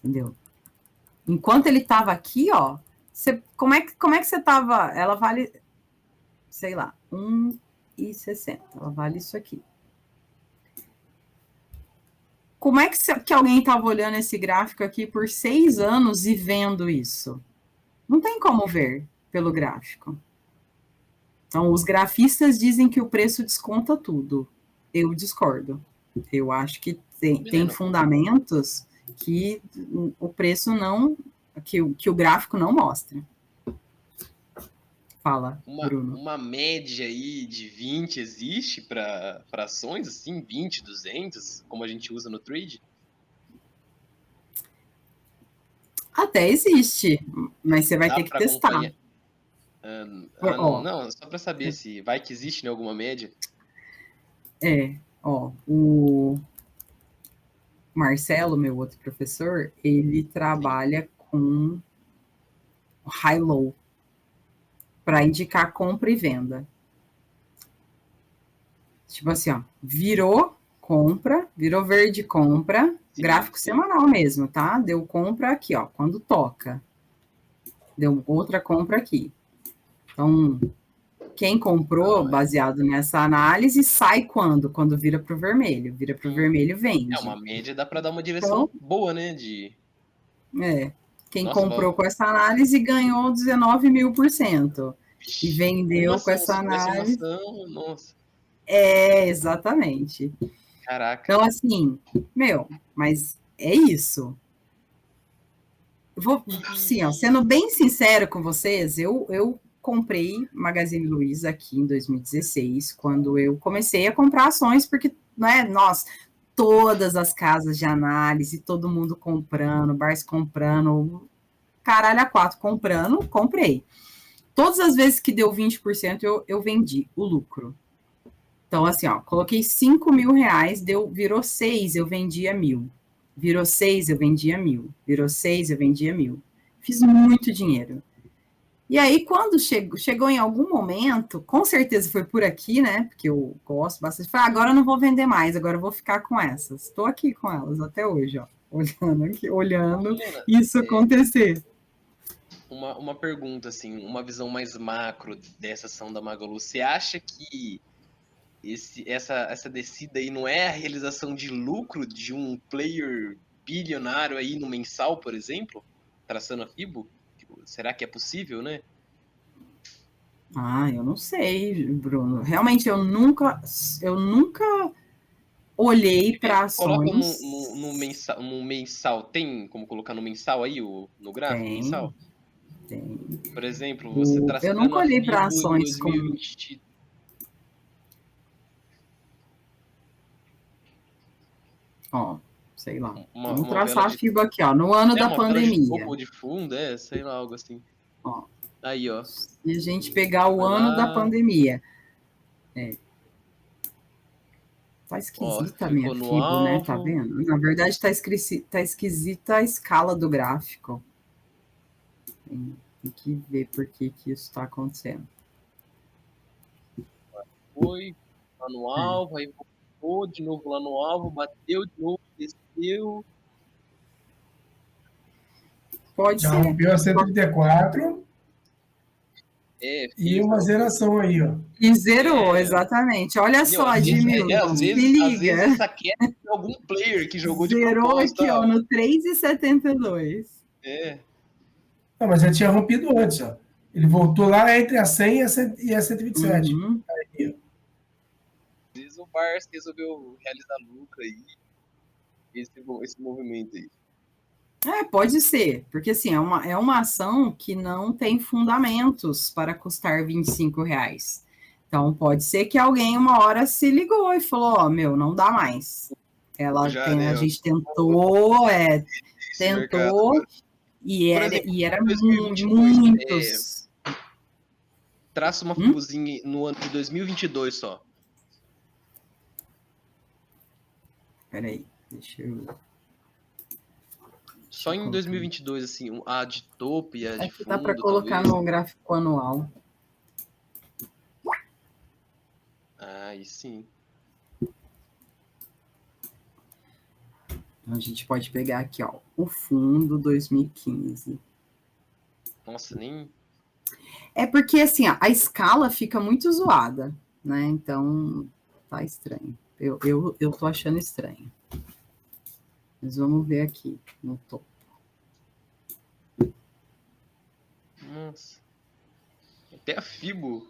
entendeu? Enquanto ele estava aqui, ó, como é que você estava? Ela vale sei lá, 1,60. Ela vale isso aqui. Como é que alguém estava olhando esse gráfico aqui por 6 anos e vendo isso? Não tem como ver pelo gráfico. Então, os grafistas dizem que o preço desconta tudo. Eu discordo. Eu acho que tem fundamentos que o preço não... que o gráfico não mostra. Fala, Bruno. Uma média aí de 20 existe para ações, assim, 20, 200, como a gente usa no trade? Até existe, mas você vai ter que testar. Não, só para saber se vai que existe, né, alguma média. O Marcelo, meu outro professor, ele trabalha com high-low para indicar compra e venda. Tipo assim, ó, virou compra, virou verde compra, gráfico semanal mesmo, tá? Deu compra aqui, ó, quando toca. Deu outra compra aqui. Então, quem comprou, baseado nessa análise, sai quando? Quando vira para o vermelho. Vira para o vermelho, vende. Uma média dá para dar uma direção boa, né? Quem comprou com essa análise ganhou 19.000%. E vendeu com essa análise. Nossa. Exatamente. Caraca. Então, assim, mas é isso. Sim, ó, sendo bem sincero com vocês, eu comprei Magazine Luiza aqui em 2016, quando eu comecei a comprar ações, porque, né, todas as casas de análise, todo mundo comprando, Bars comprando, caralho a 4 comprando, comprei. Todas as vezes que deu 20%, eu vendi o lucro. Então, assim, ó, coloquei 5 mil reais, virou 6, eu vendia 1.000. Virou 6, eu vendia 1.000. Virou 6, eu vendia 1.000. Fiz muito dinheiro. E aí, quando chegou em algum momento, com certeza foi por aqui, né? Porque eu gosto bastante. Falei, agora eu não vou vender mais, agora eu vou ficar com essas. Estou aqui com elas até hoje, ó. Olhando isso acontecer. Uma pergunta, assim, uma visão mais macro dessa ação da Magalu. Você acha que essa descida aí não é a realização de lucro de um player bilionário aí no mensal, por exemplo? Traçando a FIBO? Será que é possível, né? Eu não sei, Bruno. Realmente, eu nunca olhei para ações. Coloca no mensal. Tem como colocar no mensal aí, no gráfico mensal? Tem. Por exemplo, você traçando eu nunca olhei para ações em 2020. Ó, sei lá. Vamos traçar a FIBO aqui, ó. No ano da pandemia. De fundo, sei lá, algo assim. Ó. Aí, ó. E a gente pegar o ano da pandemia. Tá esquisita a minha FIBO, né? Tá vendo? Na verdade, tá esquisita a escala do gráfico. Tem que ver por que isso tá acontecendo. Foi lá no alvo, aí voltou de novo lá no alvo, bateu de novo, desceu. Pode já ser. rompeu a 134. E uma zeração aí, ó. E zerou, exatamente. Olha só, Edmilson, se liga. Às vezes essa queda de algum player que jogou de zerou aqui, ó, no 3,72. Não, mas já tinha rompido antes, ó. Ele voltou lá entre a 100 e a 127. Uhum. Aí, ó. Às vezes o Barça resolveu realizar lucro aí. Esse movimento aí. Pode ser, porque assim, é uma ação que não tem fundamentos para custar R$25. Então, pode ser que alguém uma hora se ligou e falou, ó, não dá mais. A gente tentou, e era muitos. Traça uma FIBOzinha no ano de 2022 só. Peraí, deixa eu... Só em 2022, assim, a de topo e a de fundo, dá para colocar no gráfico anual. Aí sim. Então, a gente pode pegar aqui, ó, o fundo 2015. Nossa, nem É porque, assim, a escala fica muito zoada, né? Então, tá estranho. Eu tô achando estranho. Mas vamos ver aqui no topo. Nossa. Até a Fibo.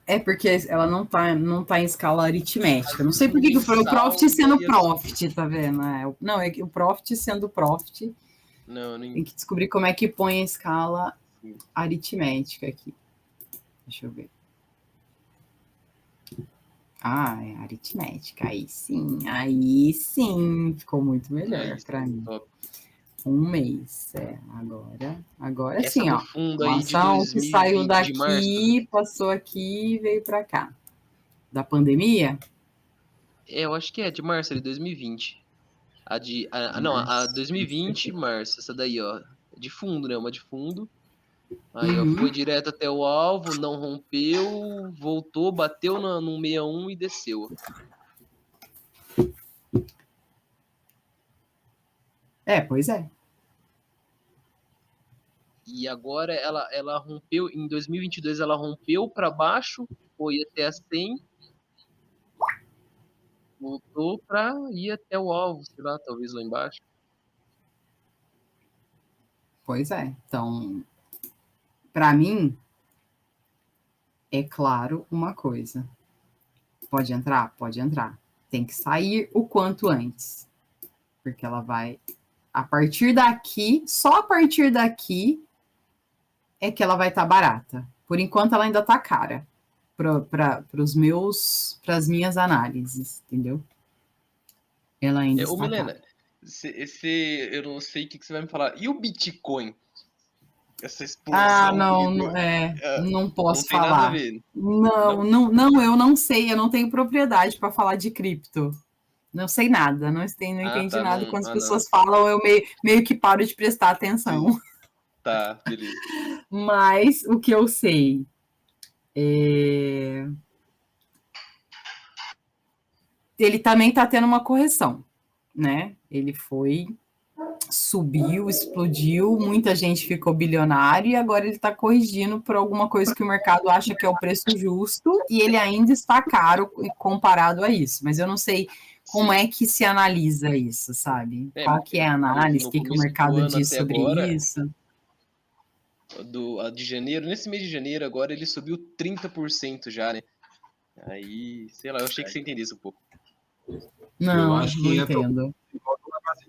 É porque ela não tá em escala aritmética. Não sei por que foi o profit sendo profit, tá vendo? Não, é que o profit sendo profit, Não. tem que descobrir como é que põe a escala aritmética aqui. Deixa eu ver. Ah, é aritmética. Aí sim, ficou muito melhor para mim. Top. Um mês, agora Essa sim, do ó. fundo Uma aí de ação que 2020 saiu de daqui, março. passou aqui e veio para cá. Da pandemia? Eu acho que é de março de 2020. Não, a 2020, março, essa daí, ó. De fundo, né? Uma de fundo. Aí, ó, foi direto até o alvo, não rompeu, voltou, bateu no 61 e desceu. Pois é. E agora ela rompeu, em 2022 ela rompeu para baixo, foi até a 100, voltou para ir até o alvo, sei lá, talvez lá embaixo. Pois é. Então, para mim, é claro uma coisa. Pode entrar? Pode entrar. Tem que sair o quanto antes. Porque ela vai... A partir daqui, só a partir daqui é que ela vai estar barata. Por enquanto, ela ainda está cara para as minhas análises, entendeu? Ela ainda está Milena, cara. eu não sei o que você vai me falar. E o Bitcoin? Essa explosão. Não posso não tem nada a falar. ver. Não, eu não sei, eu não tenho propriedade para falar de cripto. Não sei nada, não entendi nada. Quando as pessoas falam, eu meio que paro de prestar atenção. Sim. Tá, beleza. Mas o que eu sei é... Ele também está tendo uma correção, né? Ele subiu, explodiu, muita gente ficou bilionário e agora ele está corrigindo por alguma coisa que o mercado acha que é o preço justo e ele ainda está caro comparado a isso. Mas eu não sei como é que se analisa isso, sabe? Qual que é a análise, o que o mercado diz sobre agora, isso? De janeiro, nesse mês de janeiro agora ele subiu 30% já, né? Aí, sei lá, eu achei que você entendesse um pouco. Não, eu acho que não entendo.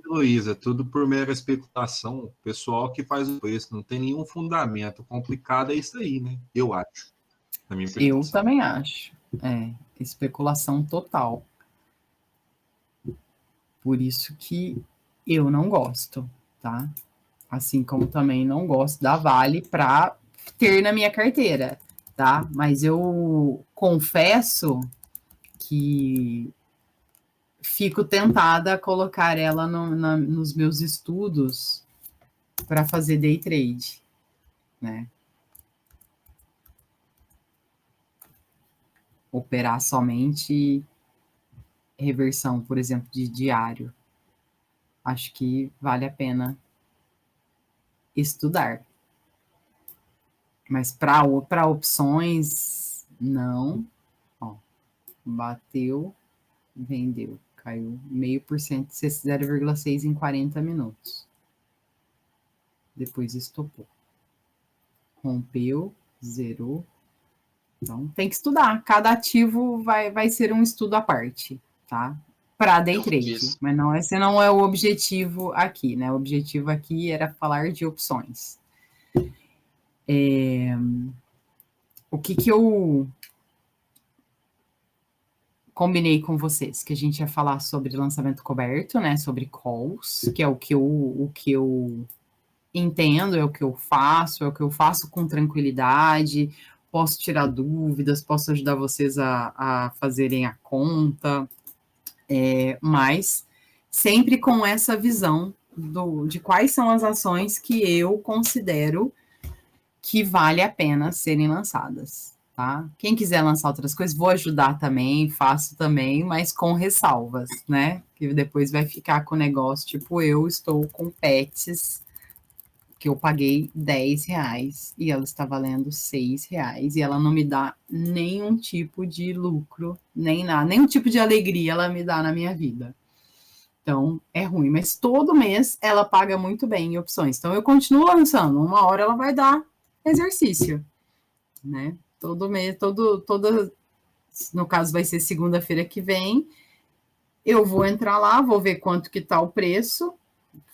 Luísa, tudo por mera especulação. O pessoal que faz o preço não tem nenhum fundamento. Complicado é isso aí, né? Eu acho. Na minha eu também acho. Especulação total. Por isso que eu não gosto, tá? Assim como também não gosto da Vale para ter na minha carteira, tá? Mas eu confesso que fico tentada a colocar ela nos meus estudos para fazer day trade, né? Operar somente reversão, por exemplo, de diário. Acho que vale a pena estudar. Mas para opções, não. Ó, bateu, vendeu. Caiu 0,5%, 0,6% em 40 minutos. Depois estopou. Rompeu, zerou. Então, tem que estudar. Cada ativo vai ser um estudo à parte, tá? Para day trade. Mas esse não é o objetivo aqui, né? O objetivo aqui era falar de opções. O que eu combinei com vocês? Que a gente ia falar sobre lançamento coberto, né? Sobre calls, que é o que eu entendo, é o que eu faço com tranquilidade, posso tirar dúvidas, posso ajudar vocês a fazerem a conta, mas sempre com essa visão de quais são as ações que eu considero que vale a pena serem lançadas, tá? Quem quiser lançar outras coisas, vou ajudar também, faço também, mas com ressalvas, né? Que depois vai ficar com o negócio, tipo, eu estou com pets que eu paguei R$10 e ela está valendo R$6 e ela não me dá nenhum tipo de lucro, nem nada, nenhum tipo de alegria ela me dá na minha vida. Então, é ruim, mas todo mês ela paga muito bem em opções. Então, eu continuo lançando, uma hora ela vai dar exercício, né? Todo mês, no caso vai ser segunda-feira que vem, eu vou entrar lá, vou ver quanto que tá o preço,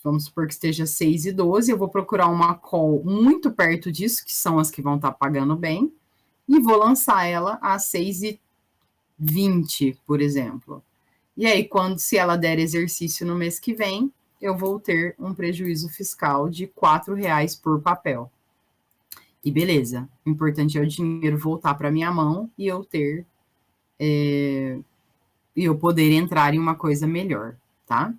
vamos supor que esteja 6,12, eu vou procurar uma call muito perto disso, que são as que vão estar pagando bem, e vou lançar ela a 6,20, por exemplo. E aí, se ela der exercício no mês que vem, eu vou ter um prejuízo fiscal de R$4 por papel. E beleza, o importante é o dinheiro voltar para minha mão e eu ter, e eu poder entrar em uma coisa melhor, tá?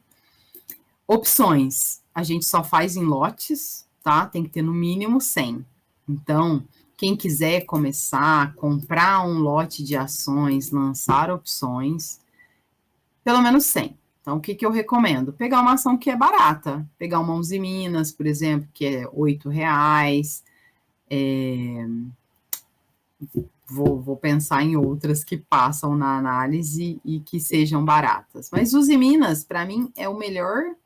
Opções, a gente só faz em lotes, tá? Tem que ter no mínimo 100. Então, quem quiser começar a comprar um lote de ações, lançar opções, pelo menos 100. Então, o que eu recomendo? Pegar uma ação que é barata. Pegar uma Uzi Minas, por exemplo, que é R$8. Vou pensar em outras que passam na análise e que sejam baratas. Mas Uzi Minas, para mim, é o melhor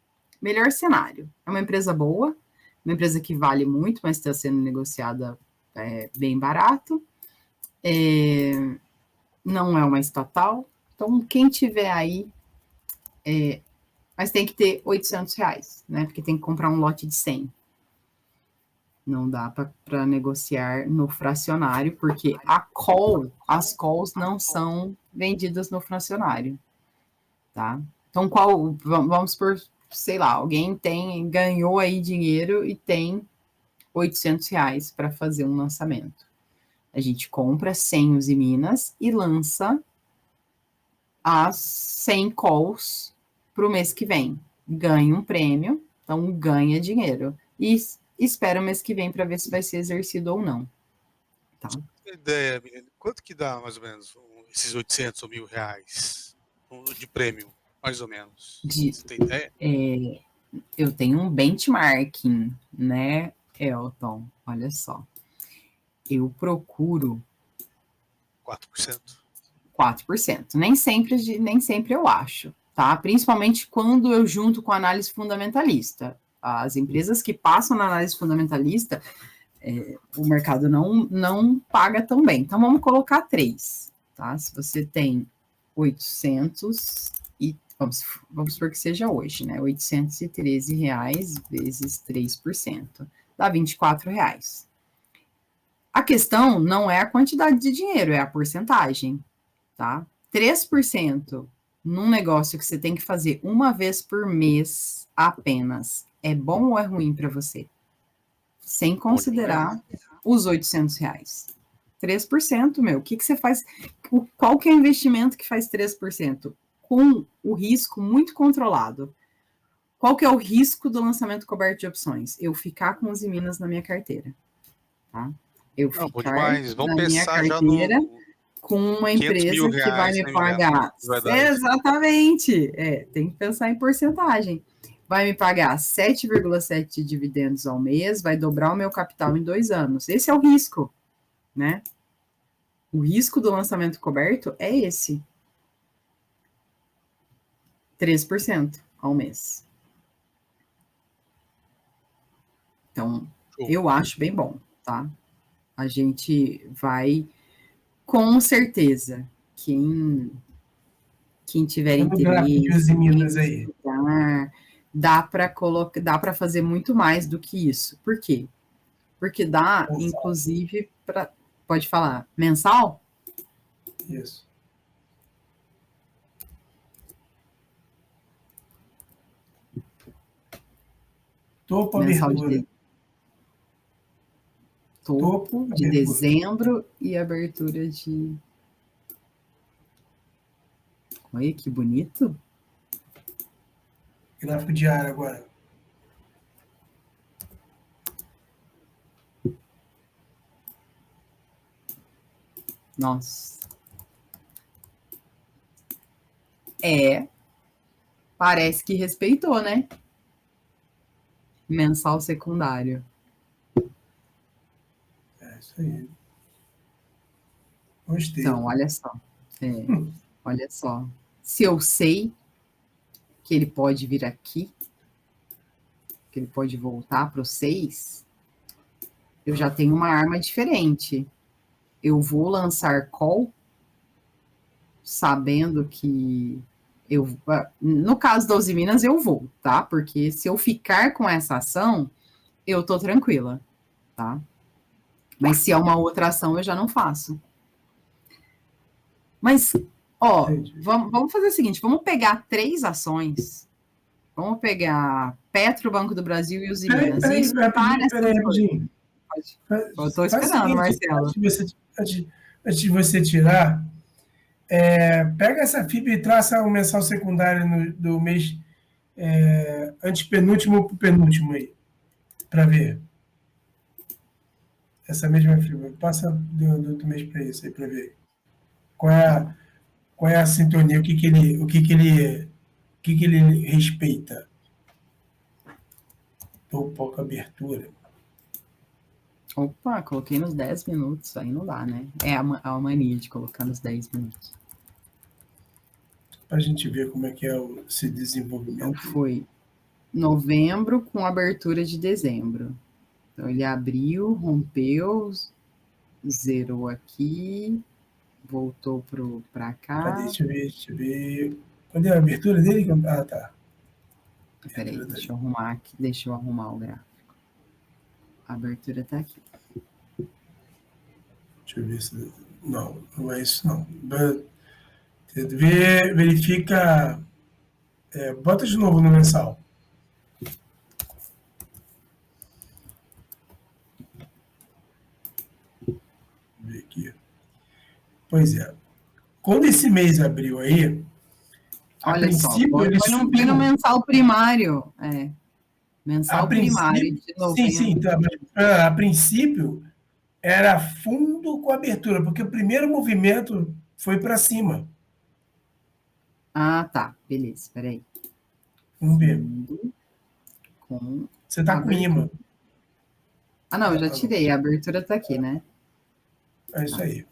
cenário. É uma empresa boa, uma empresa que vale muito, mas está sendo negociada bem barato. Não é uma estatal. Então, quem tiver aí, mas tem que ter R$800, né? Porque tem que comprar um lote de 100. Não dá para negociar no fracionário, porque as calls não são vendidas no fracionário, tá? Então, vamos por, sei lá, alguém ganhou aí dinheiro e tem R$800 para fazer um lançamento. A gente compra 100 Uzi Minas e lança as 100 calls para o mês que vem. Ganha um prêmio, então ganha dinheiro. E espera o mês que vem para ver se vai ser exercido ou não. Tá? Ideia, menino. Quanto que dá, mais ou menos, esses 800 ou R$1.000 de prêmio, mais ou menos? Você tem ideia? Eu tenho um benchmarking, né, Elton? Olha só. Eu procuro 4%. 4%. Nem sempre eu acho, tá? Principalmente quando eu junto com a análise fundamentalista. As empresas que passam na análise fundamentalista, o mercado não paga tão bem. Então, vamos colocar 3, tá? Se você tem 800 e vamos supor que seja hoje, né? R$813 vezes 3%, dá R$24. A questão não é a quantidade de dinheiro, é a porcentagem, tá? 3% num negócio que você tem que fazer uma vez por mês apenas, é bom ou é ruim para você? Sem considerar os R$800. 3%, meu, o que você faz? Qual que é o investimento que faz 3%? Com o risco muito controlado. Qual que é o risco do lançamento coberto de opções? Eu ficar com os Minas na minha carteira, tá? Eu ficar na minha carteira com uma empresa que vai me pagar. Exatamente. Tem que pensar em porcentagem. Vai me pagar 7,7 de dividendos ao mês, vai dobrar o meu capital em 2 anos. Esse é o risco, né? O risco do lançamento coberto é esse. 3% ao mês. Então, eu acho bem bom, tá? A gente vai, com certeza, quem tiver interesse, dá para fazer muito mais do que isso. Por quê? Porque dá, inclusive, para... Pode falar, mensal? Isso. Topo mensal abertura. Topo de dezembro e abertura de... Olha que bonito. Gráfico diário agora. Nossa. Parece que respeitou, né? mensal secundário. É isso aí. Gostei. Então, olha só. Olha só. Se eu sei que ele pode vir aqui, que ele pode voltar para o 6, eu já tenho uma arma diferente. Eu vou lançar call sabendo que no caso da Uzi Minas, eu vou, tá? Porque se eu ficar com essa ação, eu tô tranquila, tá? Mas se é uma outra ação, eu já não faço. Mas, ó, vamos fazer o seguinte, vamos pegar 3 ações. Vamos pegar Petro, Banco do Brasil e Uzi Minas. Peraí, rapidinho. Eu tô esperando, Marcelo. Antes de você tirar, pega essa FIB e traça o mensal secundário do mês antepenúltimo para o penúltimo aí, para ver. Essa mesma FIB. Passa do mês para isso aí, para ver. Qual é a sintonia, o que ele respeita. Tô pouca abertura. Opa, coloquei nos 10 minutos, aí não dá, né? É a mania de colocar nos 10 minutos. Para a gente ver como é que é esse desenvolvimento. Então foi novembro com abertura de dezembro. Então ele abriu, rompeu, zerou aqui, voltou para cá. Deixa eu ver. Cadê a abertura dele? Ah, tá. Peraí, deixa eu arrumar aqui, deixa eu arrumar o gráfico. A abertura tá aqui. Deixa eu ver se... Não é isso não. Verifica... bota de novo no mensal. Vou ver aqui. Pois é. Quando esse mês abriu aí, olha só, foi no mensal primário. Mensal primário de novembro. Sim. A princípio, era fundo com abertura, porque o primeiro movimento foi para cima. Ah, tá. Beleza, espera aí. Vamos ver. Você está com imã. Ah, não, eu já tirei. A abertura está aqui, né? É isso aí.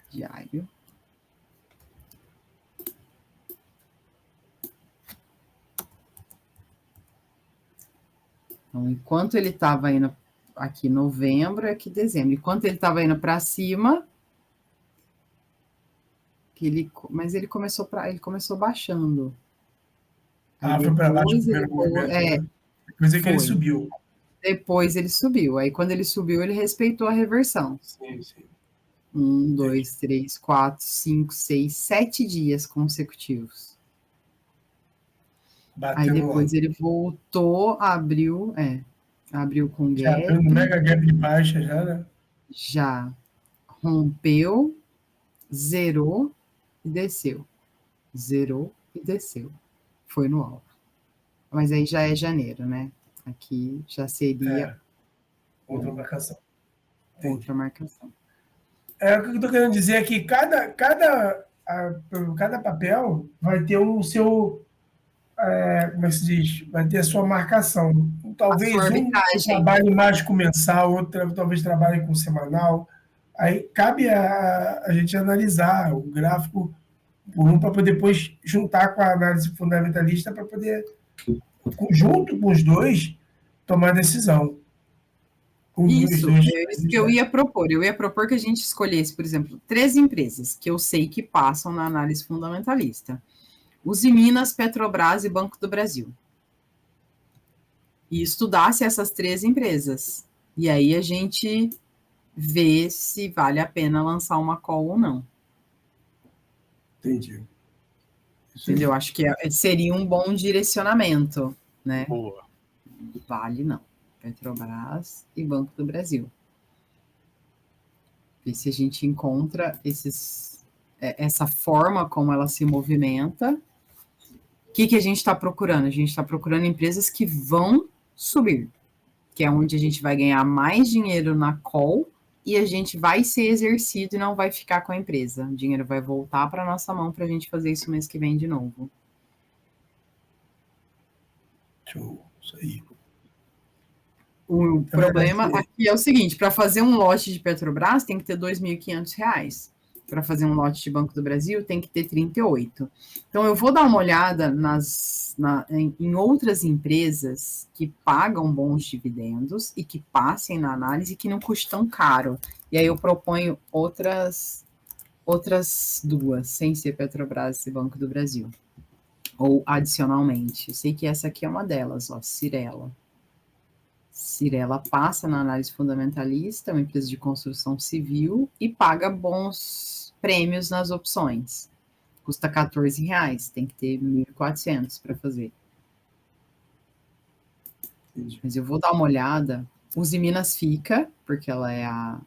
Diário. Então, enquanto ele estava indo aqui novembro, aqui dezembro. Enquanto ele estava indo para cima, mas ele começou baixando. Foi para baixo o primeiro movimento. Depois é que ele subiu. Depois ele subiu. Aí quando ele subiu, ele respeitou a reversão. Sim. 1, 2, 3, 4, 5, 6, 7 dias consecutivos. Aí depois ele voltou, abriu com gap. Já abriu no mega gap de baixa, já, né? Já rompeu, zerou e desceu. Zerou e desceu. Foi no alvo. Mas aí já é janeiro, né? Aqui já seria... outra marcação. Outra marcação. O que eu estou querendo dizer é que cada papel vai ter o seu... como é que se diz? Vai ter a sua marcação. Talvez um trabalhe mais com mensal, outro talvez trabalhe com semanal. Aí cabe a gente analisar o gráfico por um para poder depois juntar com a análise fundamentalista para poder, junto com os dois, tomar decisão. Isso que eu ia propor. Eu ia propor que a gente escolhesse, por exemplo, 3 empresas que eu sei que passam na análise fundamentalista. Uzi Minas, Petrobras e Banco do Brasil. E estudasse essas 3 empresas. E aí a gente vê se vale a pena lançar uma call ou não. Entendi. Entendeu? Acho que seria um bom direcionamento, né? Boa. Vale não. Petrobras e Banco do Brasil. Ver se a gente encontra essa forma como ela se movimenta. O que a gente está procurando? A gente está procurando empresas que vão subir, que é onde a gente vai ganhar mais dinheiro na call e a gente vai ser exercido e não vai ficar com a empresa. O dinheiro vai voltar para a nossa mão para a gente fazer isso mês que vem de novo. Show, isso aí. O problema aqui é o seguinte, para fazer um lote de Petrobras tem que ter R$ 2.500. Para fazer um lote de Banco do Brasil tem que ter 38. Então, eu vou dar uma olhada em outras empresas que pagam bons dividendos e que passem na análise e que não custam caro. E aí eu proponho outras duas, sem ser Petrobras e Banco do Brasil. Ou adicionalmente. Eu sei que essa aqui é uma delas, ó, Cyrela. Cyrela passa na análise fundamentalista, uma empresa de construção civil, e paga bons prêmios nas opções. Custa R$14, tem que ter 1.400 para fazer. Entendi. Mas eu vou dar uma olhada. Uzi Minas fica, porque ela é a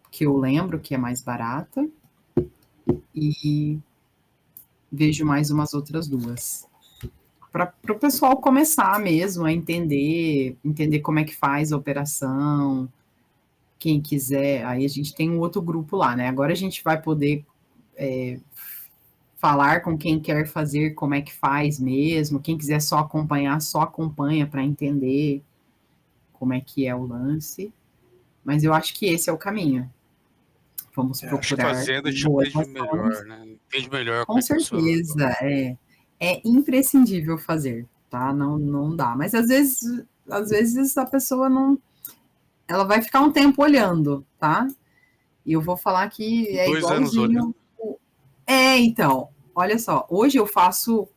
que eu lembro que é mais barata. E vejo mais umas outras duas. Para o pessoal começar mesmo a entender como é que faz a operação. Quem quiser, aí a gente tem um outro grupo lá, né? Agora a gente vai poder falar com quem quer fazer, como é que faz mesmo. Quem quiser só acompanhar, só acompanha para entender como é que é o lance. Mas eu acho que esse é o caminho. Vamos procurar. Acho que fazendo a gente aprende melhor, né? Entende melhor. Com certeza, é imprescindível fazer, tá? Não dá. Mas às vezes a pessoa não. Ela vai ficar um tempo olhando, tá? E eu vou falar que é 2 igualzinho. anos olhando. Então, olha só, hoje eu faço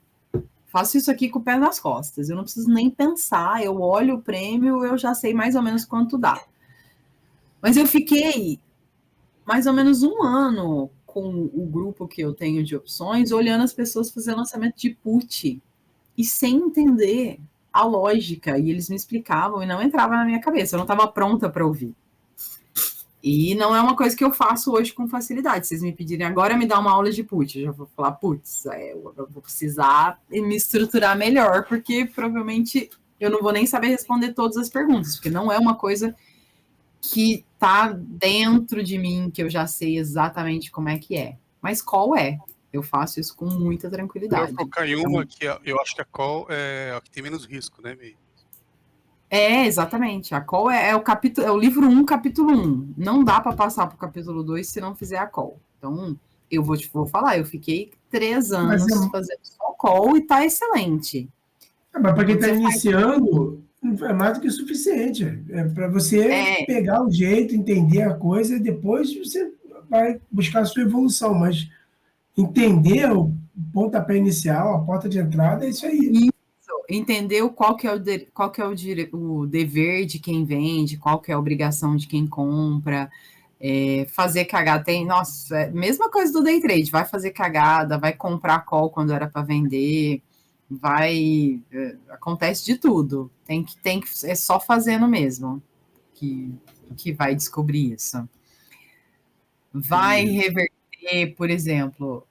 isso aqui com o pé nas costas. Eu não preciso nem pensar, eu olho o prêmio, eu já sei mais ou menos quanto dá. Mas eu fiquei mais ou menos 1 ano com o grupo que eu tenho de opções, olhando as pessoas fazer lançamento de put e sem entender a lógica, e eles me explicavam e não entrava na minha cabeça, eu não estava pronta para ouvir. E não é uma coisa que eu faço hoje com facilidade. Vocês me pedirem agora me dar uma aula de put, eu já vou falar, putz, eu vou precisar me estruturar melhor, porque provavelmente eu não vou nem saber responder todas as perguntas, porque não é uma coisa que tá dentro de mim, que eu já sei exatamente como é que é. Mas call é. Eu faço isso com muita tranquilidade. Eu focar em uma que eu acho que a call é a que tem menos risco, né, Mei? Exatamente. A call é o livro 1, capítulo 1. Não dá para passar para o capítulo 2 se não fizer a call. Então, eu vou falar, eu fiquei 3 anos fazendo só call e tá excelente. Mas para quem está iniciando, é mais do que suficiente. É para você pegar o jeito, entender a coisa, e depois você vai buscar a sua evolução. Mas entender o pontapé inicial, a porta de entrada, é isso aí. Isso. Entender qual que é o dever de quem vende, qual que é a obrigação de quem compra, fazer cagada. Nossa, mesma coisa do day trade, vai fazer cagada, vai comprar call quando era para vender, acontece de tudo. É só fazendo mesmo que vai descobrir isso. Vai reverter, por exemplo,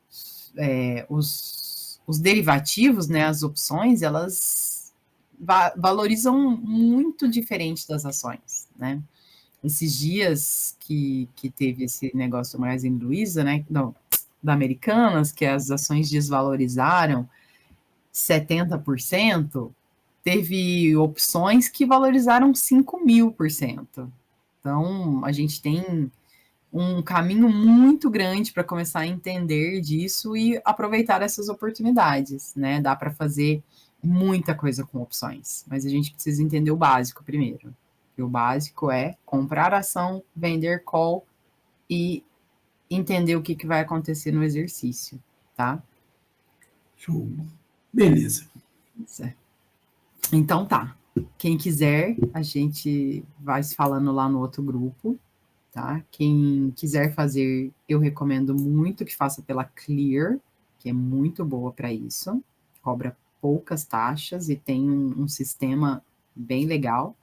os derivativos, né, as opções, elas valorizam muito diferente das ações, né? Esses dias que teve esse negócio do Magazine Luiza, né, da Americanas, que as ações desvalorizaram 70%, teve opções que valorizaram 5.000%. Então, a gente tem um caminho muito grande para começar a entender disso e aproveitar essas oportunidades, né? Dá para fazer muita coisa com opções, mas a gente precisa entender o básico primeiro. E o básico é comprar ação, vender call e entender o que vai acontecer no exercício, tá? Show. Beleza. Então tá. Quem quiser, a gente vai se falando lá no outro grupo. Tá? Quem quiser fazer, eu recomendo muito que faça pela Clear, que é muito boa para isso, cobra poucas taxas e tem um sistema bem legal.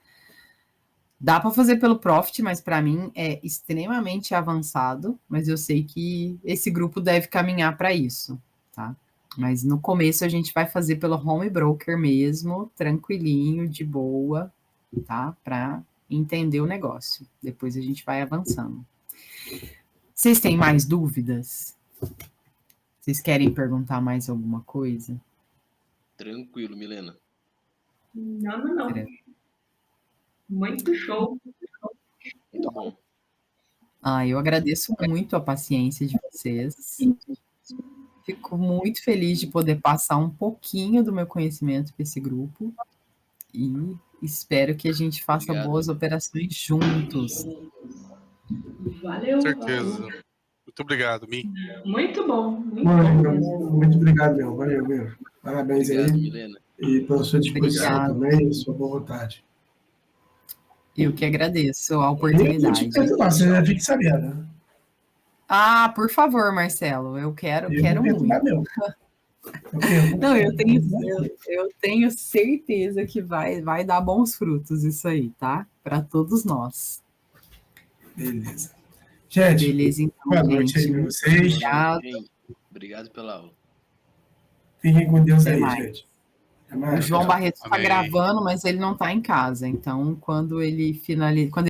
Dá para fazer pelo Profit, mas para mim é extremamente avançado, mas eu sei que esse grupo deve caminhar para isso, tá? Mas no começo a gente vai fazer pelo Home Broker mesmo, tranquilinho, de boa, tá? Para entender o negócio. Depois a gente vai avançando. Vocês têm mais dúvidas? Vocês querem perguntar mais alguma coisa? Tranquilo, Milena. Não. Muito show. Muito bom. Eu agradeço muito a paciência de vocês. Fico muito feliz de poder passar um pouquinho do meu conhecimento para esse grupo e espero que a gente faça boas operações juntos. Valeu. Com certeza. Muito obrigado, Mi. Muito bom. Muito obrigado, meu. Valeu, meu. Parabéns Obrigado, aí. Milena. E pela sua disposição Obrigado. também, sua boa vontade. Eu que agradeço a Eu oportunidade. vou te perturbar, você já fique sabendo. Né? Por favor, Marcelo, eu quero vou muito. Meu. Não, eu tenho certeza que vai dar bons frutos isso aí, tá? Para todos nós. Beleza. Gente, beleza, então, boa noite aí para vocês. Obrigado pela aula. Fiquem com Deus Até aí, mais. gente. Até mais. O João Barreto está gravando, mas ele não está em casa. Então, quando ele finaliza,